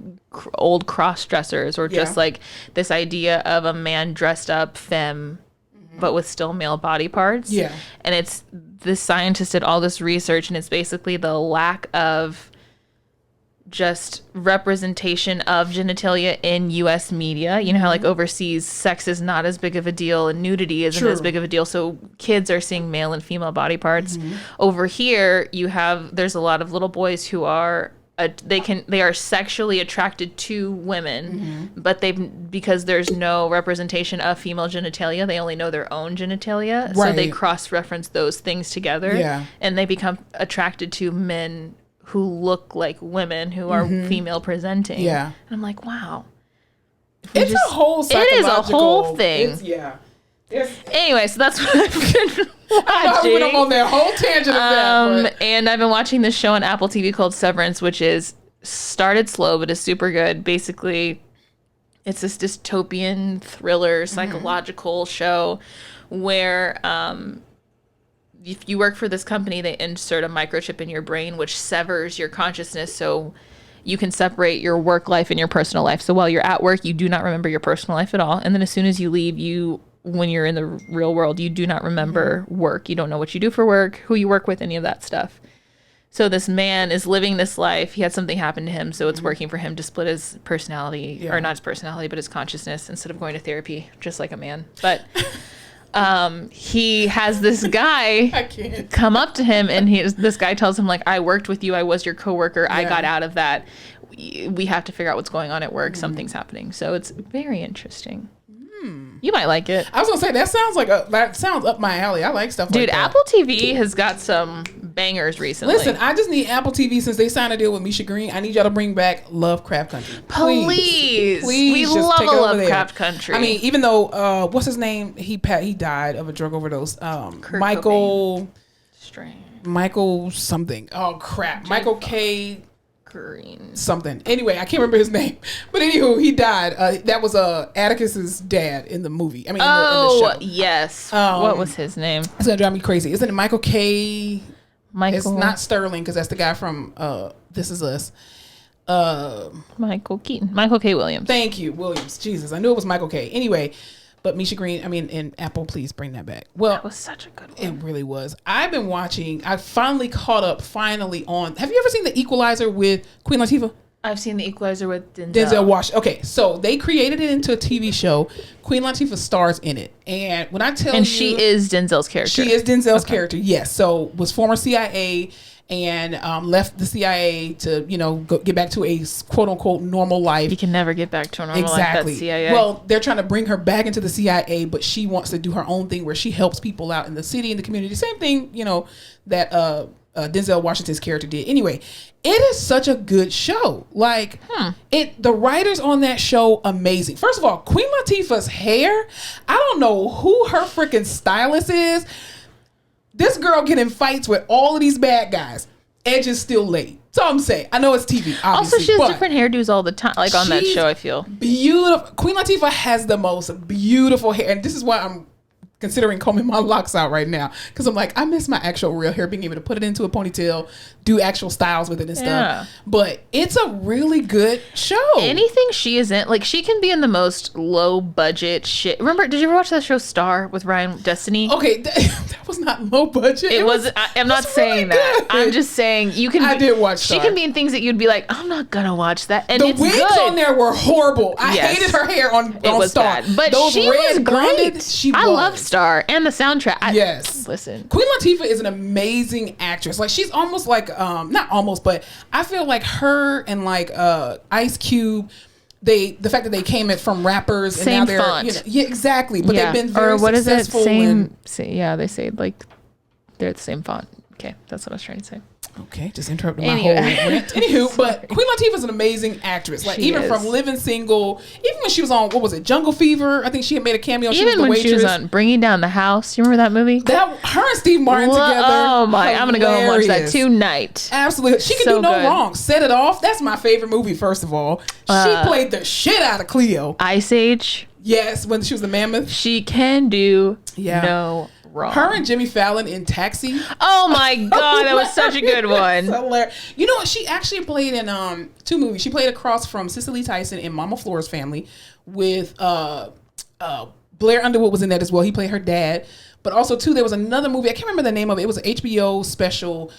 old cross dressers, or just like this idea of a man dressed up femme but with still male body parts. And it's, this scientist did all this research, and it's basically the lack of just representation of genitalia in US media. You know how like overseas sex is not as big of a deal and nudity isn't as big of a deal, so kids are seeing male and female body parts. Over here there's a lot of little boys who are they are sexually attracted to women, but because there's no representation of female genitalia, they only know their own genitalia, so they cross-reference those things together, and they become attracted to men who look like women who are female presenting. And I'm like, wow. It's a whole psychological... It is a whole thing. Anyway, so that's what I've been watching. We went on that whole tangent of that. And I've been watching this show on Apple TV called Severance, which is started slow, but is super good. Basically, it's this dystopian thriller, psychological show where... if you work for this company, they insert a microchip in your brain, which severs your consciousness so you can separate your work life and your personal life. So while you're at work, you do not remember your personal life at all. And then as soon as you leave, when you're in the real world, you do not remember work. You don't know what you do for work, who you work with, any of that stuff. So this man is living this life. He had something happen to him, so it's working for him to split his personality, or not his personality, but his consciousness, instead of going to therapy, just like a man. But... he has this guy come up to him, and this guy tells him, like, I worked with you, I was your coworker, I got out of that, we have to figure out what's going on at work, something's happening. So it's very interesting. You might like it. I was gonna say that sounds up my alley. I like stuff like that. Dude, Apple TV has got some bangers recently. Listen, I just need Apple TV since they signed a deal with Misha Green. I need y'all to bring back Lovecraft Country. Please. We just love take a it over Lovecraft there. Country. I mean, even though what's his name? He died of a drug overdose. Michael Strange. Michael something. Oh crap. Michael K. Green. Something. Anyway, I can't remember his name. But anywho, he died. That was Atticus's dad in the movie. I mean, in the show. Yes. What was his name? It's gonna drive me crazy. Isn't it Michael K? Michael. It's not Sterling because that's the guy from This Is Us. Michael Keaton. Michael K. Williams. Thank you, Williams. Jesus, I knew it was Michael K. Anyway, but Misha Green. I mean, and Apple, please bring that back. Well, that was such a good one. It really was. I've been watching. I finally caught up. On. Have you ever seen The Equalizer with Queen Latifah? I've seen The Equalizer with Denzel Washington. Okay, so they created it into a TV show. Queen Latifah stars in it, and when I tell you, she is Denzel's character. She is Denzel's character. Yes. So was former CIA and left the CIA to get back to a quote unquote normal life. You can never get back to a normal life. That's CIA. Well, they're trying to bring her back into the CIA, but she wants to do her own thing where she helps people out in the city and the community. Same thing, that Denzel Washington's character did. Anyway, it is such a good show. Like the writers on that show, amazing. First of all, Queen Latifah's hair, I don't know who her freaking stylist is. This girl get in fights with all of these bad guys. Edge is still late. That's all I'm saying. I know it's TV, obviously. Also, she has different hairdos all the time, like on that show, I feel. Beautiful. Queen Latifah has the most beautiful hair. And this is why I'm considering combing my locks out right now. Because I'm like, I miss my actual real hair, being able to put it into a ponytail, do actual styles with it and stuff. But it's a really good show. Anything she is in, like she can be in the most low budget shit. Remember, did you ever watch that show Star with Ryan Destiny? Okay, that was not low budget. I'm not saying really that. I'm just saying you can. I did watch Star. She can be in things that you'd be like, I'm not gonna watch that. And the it's wigs good. on there were horrible. I hated her hair on Star. Bad. But those she was great. I love Star and the soundtrack. Yes. Listen. Queen Latifah is an amazing actress. Like she's almost like not almost, but I feel like her and like Ice Cube, the fact that they came from rappers and same now they're font. yeah, exactly. But they've been very successful. They say like they're the same font. Okay, that's what I was trying to say. Okay, just interrupting my whole rant. Anywho, but Queen Latifah's an amazing actress. Like from Living Single, even when she was on, what was it, Jungle Fever? I think she had made a cameo. She was the waitress. She was on Bringing Down the House. You remember that movie? Her and Steve Martin together. Oh my! I'm gonna go and watch that tonight. Absolutely, she can do no wrong. Set It Off. That's my favorite movie. First of all, she played the shit out of Cleo. Ice Age. Yes, when she was the mammoth. She can do no wrong. Her and Jimmy Fallon in Taxi. Oh my god, that was such a good one. Hilarious. You know what? She actually played in two movies. She played across from Cicely Tyson in Mama Flora's Family with Blair Underwood was in that as well. He played her dad. But also too, there was another movie. I can't remember the name of it. It was an HBO special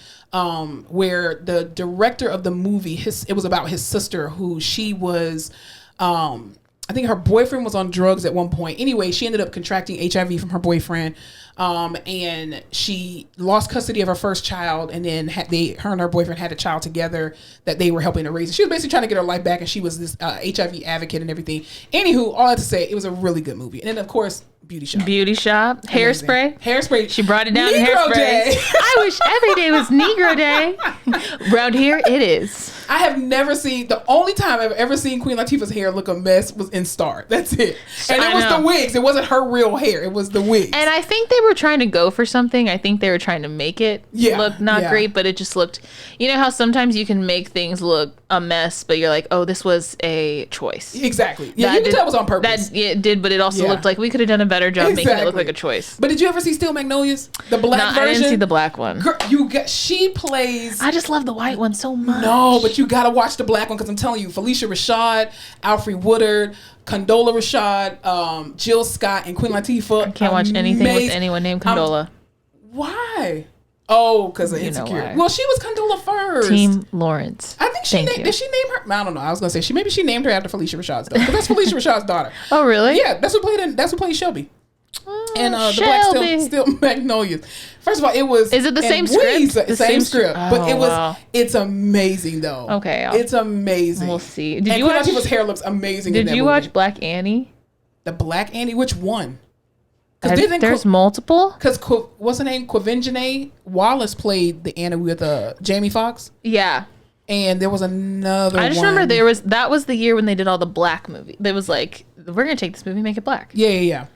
where the director of the movie, it was about his sister who she was. I think her boyfriend was on drugs at one point. Anyway, she ended up contracting HIV from her boyfriend. And she lost custody of her first child, and then her and her boyfriend had a child together that they were helping to raise. She was basically trying to get her life back, and she was this HIV advocate and everything. Anywho, all that to say, it was a really good movie. And then, of course, Beauty Shop. Hairspray. She brought it down Negro to Hairspray. Day. I wish every day was Negro Day. Around here, it is. I have never seen, the only time I've ever seen Queen Latifah's hair look a mess was in Star. That's it. And it was the wigs. It wasn't her real hair. It was the wigs. And I think they were trying to go for something. I think they were trying to make it look not great, but it just looked, you know how sometimes you can make things look a mess, but you're like, oh, this was a choice. Exactly. Yeah, you can tell it was on purpose. It did, but it also looked like we could have done a better job making it look like a choice. But did you ever see Steel Magnolias? The black version? I didn't see the black one. Girl, she plays... I just love the white one so much. No, but you gotta watch the black one, because I'm telling you, Felicia Rashad, Alfred Woodard, Condola Rashad, Jill Scott, and Queen Latifah. I can't watch anything with anyone named Condola. Why? Oh, because of Insecure. Well, she was Condola first. Team Lawrence. I think did she name her? I don't know. I was gonna say maybe she named her after Felicia Rashad's daughter. But that's Felicia Rashad's daughter. Oh, really? Yeah, that's who played Shelby. And the black Steel Magnolias. First of all, it was. Is it the same script? The same script, but it was. Wow. It's amazing though. Okay, it's amazing. We'll see. Queen Latifah's hair looks amazing. Did you watch Black Annie? The Black Annie? Which one? There's multiple. Because what's her name? Quvenzhané Wallace played the Annie with Jamie Foxx. Yeah. And there was another one. I just remember that was the year when they did all the black movie. There was like, we're going to take this movie and make it black. Yeah.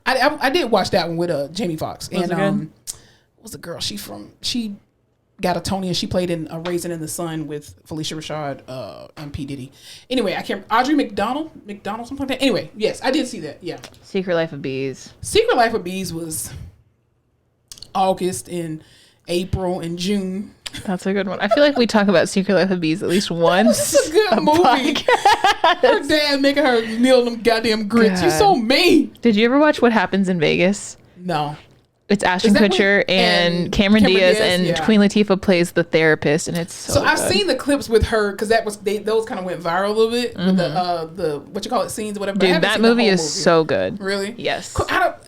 I did watch that one with Jamie Foxx. Was and what was the girl? She got a Tony and she played in A Raisin in the Sun with Felicia Rashad and P. Diddy. Anyway, Audrey McDonald, something like that. Anyway, yes, I did see that. Yeah. Secret Life of Bees. Secret Life of Bees was August and April and June. That's a good one. I feel like we talk about Secret Life of Bees at least once. It's a good movie. Her dad making her meal them goddamn grits. You so mean. Did you ever watch What Happens in Vegas? No. It's Ashton Kutcher and Cameron Diaz and Queen Latifah plays the therapist, and it's so I've seen the clips with her because those kind of went viral a little bit with the what you call it scenes or whatever. Dude, that movie is so good. Really? Yes.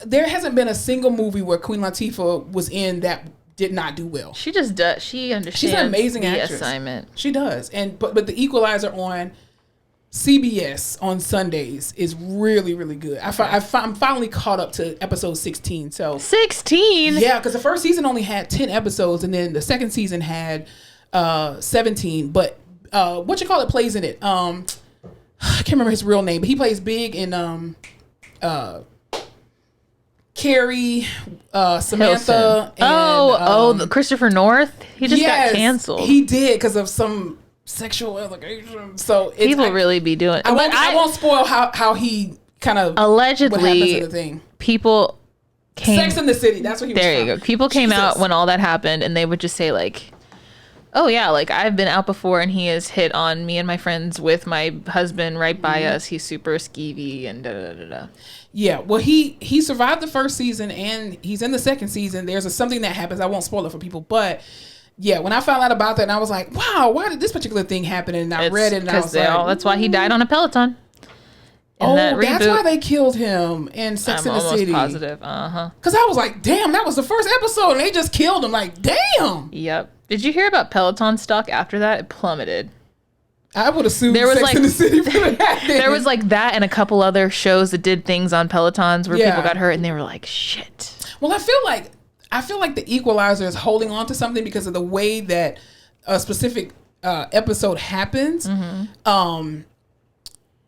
There hasn't been a single movie where Queen Latifah was in that did not do well. She just does. She understands. She's an amazing actress. Assignment. She does, but the Equalizer on CBS on Sundays is really, really good. I'm finally caught up to episode 16. So 16? Yeah, because the first season only had 10 episodes, and then the second season had 17. But what you call it plays in it. I can't remember his real name, but he plays big in Carrie, Samantha. And, Christopher North. He just got canceled. He did because of some sexual allegation. So people really be doing. I won't spoil how he kind of allegedly. What thing. People came. Sex in the City. That's what he was. There you go. People came out when all that happened, and they would just say like, "Oh yeah, like I've been out before, and he has hit on me and my friends with my husband right by us. He's super skeevy and da da da da." Yeah, well, he survived the first season, and he's in the second season. There's something that happens. I won't spoil it for people, but. Yeah, when I found out about that, and I was like, "Wow, why did this particular thing happen?" And I read it, and I was like, "That's why he died on a Peloton." That's why they killed him in Sex and the City. I'm almost positive. Because I was like, "Damn, that was the first episode, and they just killed him." Like, damn. Yep. Did you hear about Peloton stock after that? It plummeted. I would assume there was Sex and the City for that. There was like that and a couple other shows that did things on Pelotons where people got hurt, and they were like, "Shit." Well, I feel like the Equalizer is holding on to something because of the way that a specific episode happens. Mm-hmm.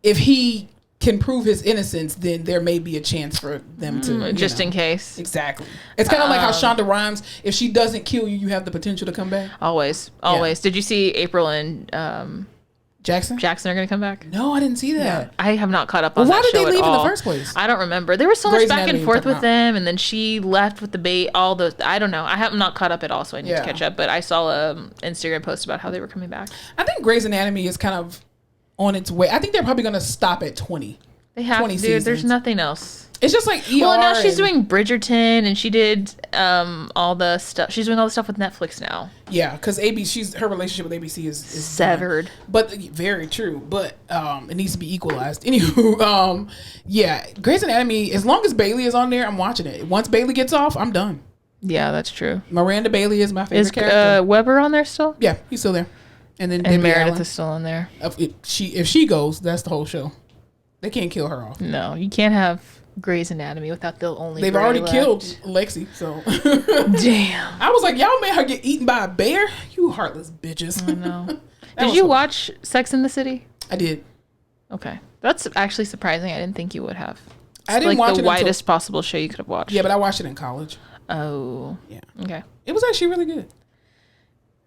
If he can prove his innocence, then there may be a chance for them to in case. Exactly. It's kind of like how Shonda Rhimes, if she doesn't kill you, you have the potential to come back. Always. Yeah. Did you see April and Jackson are going to come back? No, I didn't see that. Yeah. I have not caught up on that show at all. Why did they leave in the first place? I don't remember. There was so much back and forth with them, and then she left with the bait. I don't know. I have not caught up at all, so I need to catch up. But I saw a Instagram post about how they were coming back. I think Grey's Anatomy is kind of on its way. I think they're probably going to stop at 20. They have 20 to, dude. Seasons. There's nothing else. It's just like ER. Well, now she's doing Bridgerton, and she did all the stuff. She's doing all the stuff with Netflix now. Yeah, because her relationship with ABC is severed. Done. But very true. But it needs to be equalized. Anywho, Grey's Anatomy. As long as Bailey is on there, I'm watching it. Once Bailey gets off, I'm done. Yeah, that's true. Miranda Bailey is my favorite character. Is Weber on there still? Yeah, he's still there. And then Meredith is still on there. If she goes, that's the whole show. They can't kill her off. No, you can't have Grey's Anatomy without the only. They've already killed Lexi, so. Damn. I was like, y'all made her get eaten by a bear? You heartless bitches. I know. Did you watch Sex and the City? I did. Okay, that's actually surprising. I didn't think you would have. I didn't watch the widest possible show you could have watched. Yeah, but I watched it in college. Oh. Yeah. Okay. It was actually really good.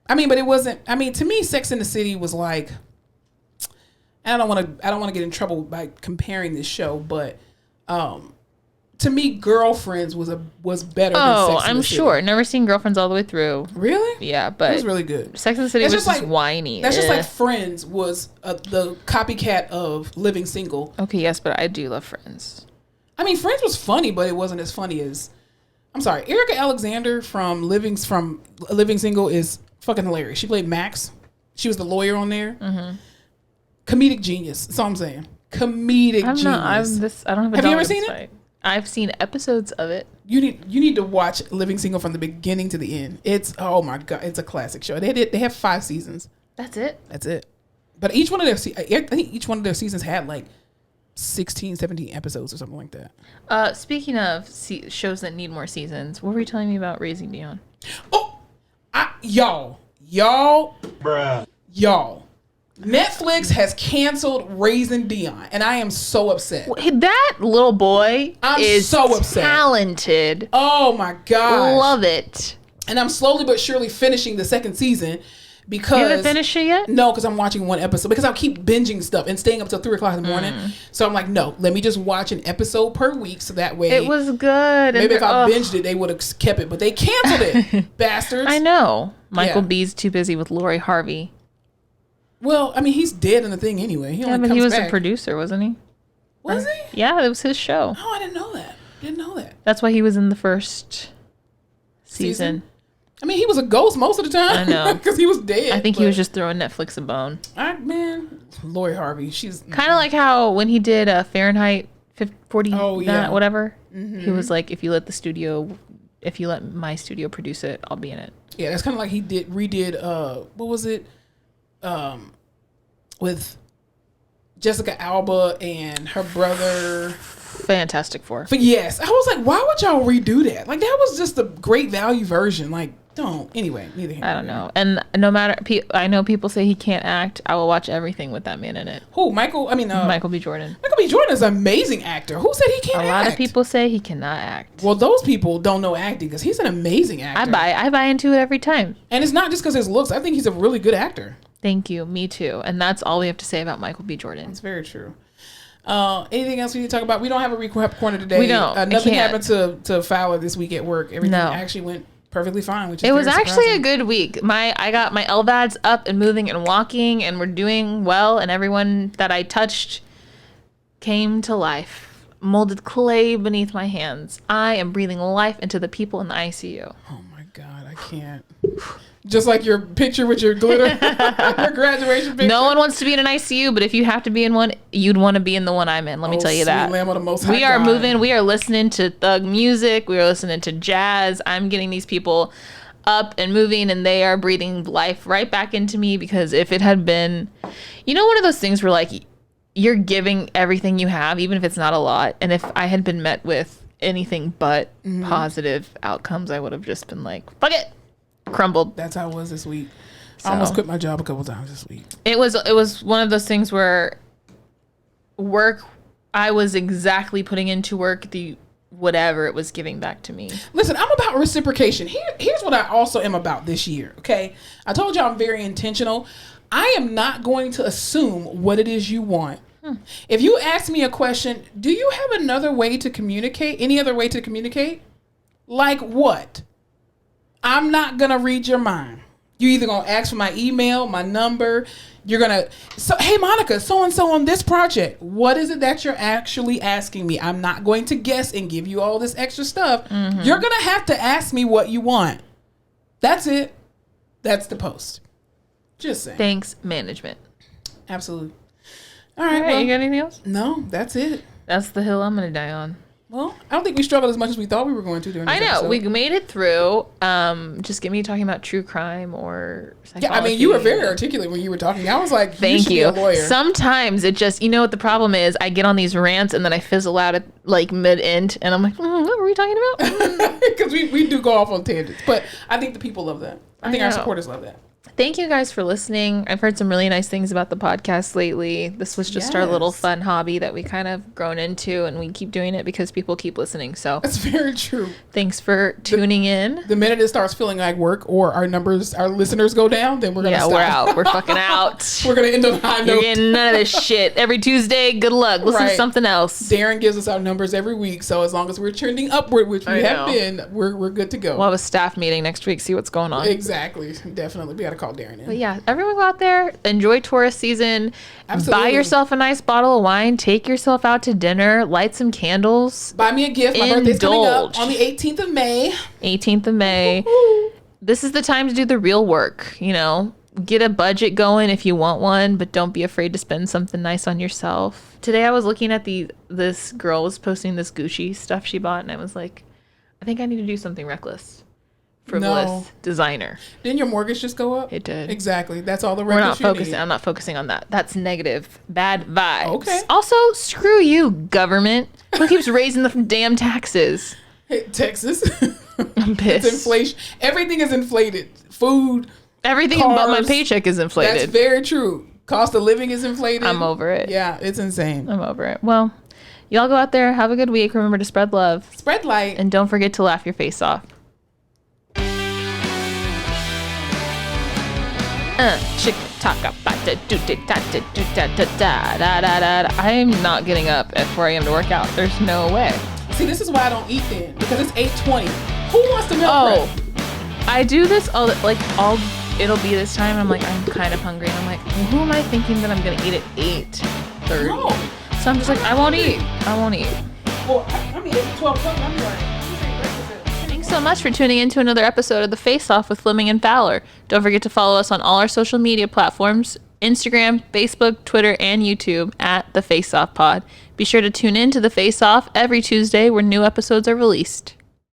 I mean, but it wasn't. I mean, to me, Sex and the City was like. I don't want to get in trouble by comparing this show, but to me, Girlfriends was better than Sex and the City. Sure. Never seen Girlfriends all the way through. Really? Yeah, but it was really good. Sex and the City was just whiny. That's just like Friends was the copycat of Living Single. Okay, yes, but I do love Friends. I mean, Friends was funny, but it wasn't as funny as. I'm sorry, Erica Alexander from Living Single is fucking hilarious. She played Max. She was the lawyer on there. Mm-hmm. Comedic genius. That's all I'm saying. Comedic genius. I don't have. Have you ever seen it? I've seen episodes of it. You need to watch Living Single from the beginning to the end. It's oh my god, it's a classic show. They have 5 seasons. That's it. That's it. But I think each one of their seasons had like 16, 17 episodes or something like that. Speaking of shows that need more seasons, what were you telling me about Raising Dion? Oh, y'all. Netflix has canceled Raising Dion, and I am so upset. That little boy is so upset. Talented. Oh my god, love it. And I'm slowly but surely finishing the second season because you haven't finished it yet. No, because I'm watching one episode because I keep binging stuff and staying up till 3:00 in the morning. So I'm like, no, let me just watch an episode per week, so that way it was good. Maybe if I binged it, they would have kept it, but they canceled it, bastards. I know. Michael B's too busy with Lori Harvey. Well, I mean, he's dead in the thing anyway. He was back. a producer, wasn't he? Was he? Yeah, it was his show. Oh, I didn't know that. That's why he was in the first season. I mean, he was a ghost most of the time. I know. Because he was dead. I think he was just throwing Netflix a bone. Man, Lori Harvey, she's... Kind of like how when he did Fahrenheit 40, whatever, he was like, if you let my studio produce it, I'll be in it. Yeah, that's kind of like he redid, what was it? With Jessica Alba and her brother. Fantastic Four. But yes, I was like, why would y'all redo that? Like, that was just a great value version. Like, don't. Anyway, neither here. I don't know. And no matter, I know people say he can't act. I will watch everything with that man in it. Who? Michael B. Jordan. Michael B. Jordan is an amazing actor. Who said he can't act? A lot of people say he cannot act. Well, those people don't know acting because he's an amazing actor. I buy into it every time. And it's not just because his looks. I think he's a really good actor. Thank you. Me too. And that's all we have to say about Michael B. Jordan. That's very true. Anything else we need to talk about? We don't have a recap corner today. We don't. Nothing happened to Fowler this week at work. Everything actually went perfectly fine. Which is it was actually surprising. a good week. I got my LVADs up and moving and walking, and we're doing well. And everyone that I touched came to life, molded clay beneath my hands. I am breathing life into the people in the ICU. Oh my God, I can't. Just like your picture with your glitter, your graduation picture. No one wants to be in an ICU, but if you have to be in one, you'd want to be in the one I'm in. Let me tell you that. Lamb of the Most High we are God. moving. We are listening to thug music. We are listening to jazz. I'm getting these people up and moving, and they are breathing life right back into me, because if it had been, one of those things where like you're giving everything you have, even if it's not a lot. And if I had been met with anything but positive outcomes, I would have just been like, fuck it. Crumbled. That's how it was this week. I almost quit my job a couple times this week. It was one of those things where I was exactly putting into work the whatever it was giving back to me. Listen, I'm about reciprocation. Here's what I also am about this year, okay? I told you I'm very intentional. I am not going to assume what it is you want. If you ask me a question, do you have another way to communicate? Any other way to communicate? Like what? I'm not going to read your mind. You either going to ask for my email, my number. You're going to, hey, Monica, so-and-so on this project. What is it that you're actually asking me? I'm not going to guess and give you all this extra stuff. You're going to have to ask me what you want. That's it. That's the post. Just saying. Thanks, management. Absolutely. All right. Well, you got anything else? No, that's it. That's the hill I'm going to die on. Well, I don't think we struggled as much as we thought we were going to during this episode. We made it through. Just get me talking about true crime or psychology. Yeah, I mean, you were very articulate when you were talking. I was like, thank you. Be a lawyer. Sometimes it just, what the problem is? I get on these rants and then I fizzle out at like mid-end and I'm like, what were we talking about? Because we do go off on tangents. But I think the people love that. I think our supporters love that. Thank you guys for listening. I've heard some really nice things about the podcast lately. This was just our little fun hobby that we kind of grown into, and we keep doing it because people keep listening. So that's very true. Thanks for tuning in. The minute it starts feeling like work or our listeners go down, then we're going to stop. Yeah, we're out. We're fucking out. We're going to end on a high note. You're getting none of this shit. Every Tuesday, good luck. Listen to something else. Darren gives us our numbers every week, so as long as we're trending upward, which we have been, we're good to go. We'll have a staff meeting next week, see what's going on. Exactly. Definitely. We got to call Darren in. But yeah, everyone go out there, enjoy tourist season. Absolutely. Buy yourself a nice bottle of wine, take yourself out to dinner, light some candles. Buy me a gift. My birthday's coming up on the 18th of May. 18th of May. This is the time to do the real work, Get a budget going if you want one, but don't be afraid to spend something nice on yourself. Today I was looking at this girl was posting this Gucci stuff she bought, and I was like, I think I need to do something reckless frivolous designer. Didn't your mortgage just go up? It did. Exactly. That's all the We're records not focusing. I'm not focusing on that. That's negative, bad vibes. Okay. Also, screw you, government. Who keeps raising the damn taxes? Hey, Texas. I'm pissed. It's inflation. Everything is inflated. Food. Everything cars, but my paycheck is inflated. That's very true. Cost of living is inflated. I'm over it. Yeah, it's insane. I'm over it. Well, y'all go out there, have a good week. Remember to spread love. Spread light. And don't forget to laugh your face off. I'm not getting up at 4 a.m. to work out. There's no way. See, this is why I don't eat then, because it's 8:20. Who wants to meal prep? I do this all it'll be this time. I'm like, I'm kind of hungry. And I'm like, well, who am I thinking that I'm going to eat at 8:30? No. So I'm just like, I won't eat. Well, I'm eating at 12 o'clock. I'm like, Thanks so much for tuning in to another episode of The Face Off with Fleming and Fowler. Don't forget to follow us on all our social media platforms, Instagram, Facebook, Twitter, and YouTube at The Face Off Pod. Be sure to tune in to The Face Off every Tuesday where new episodes are released.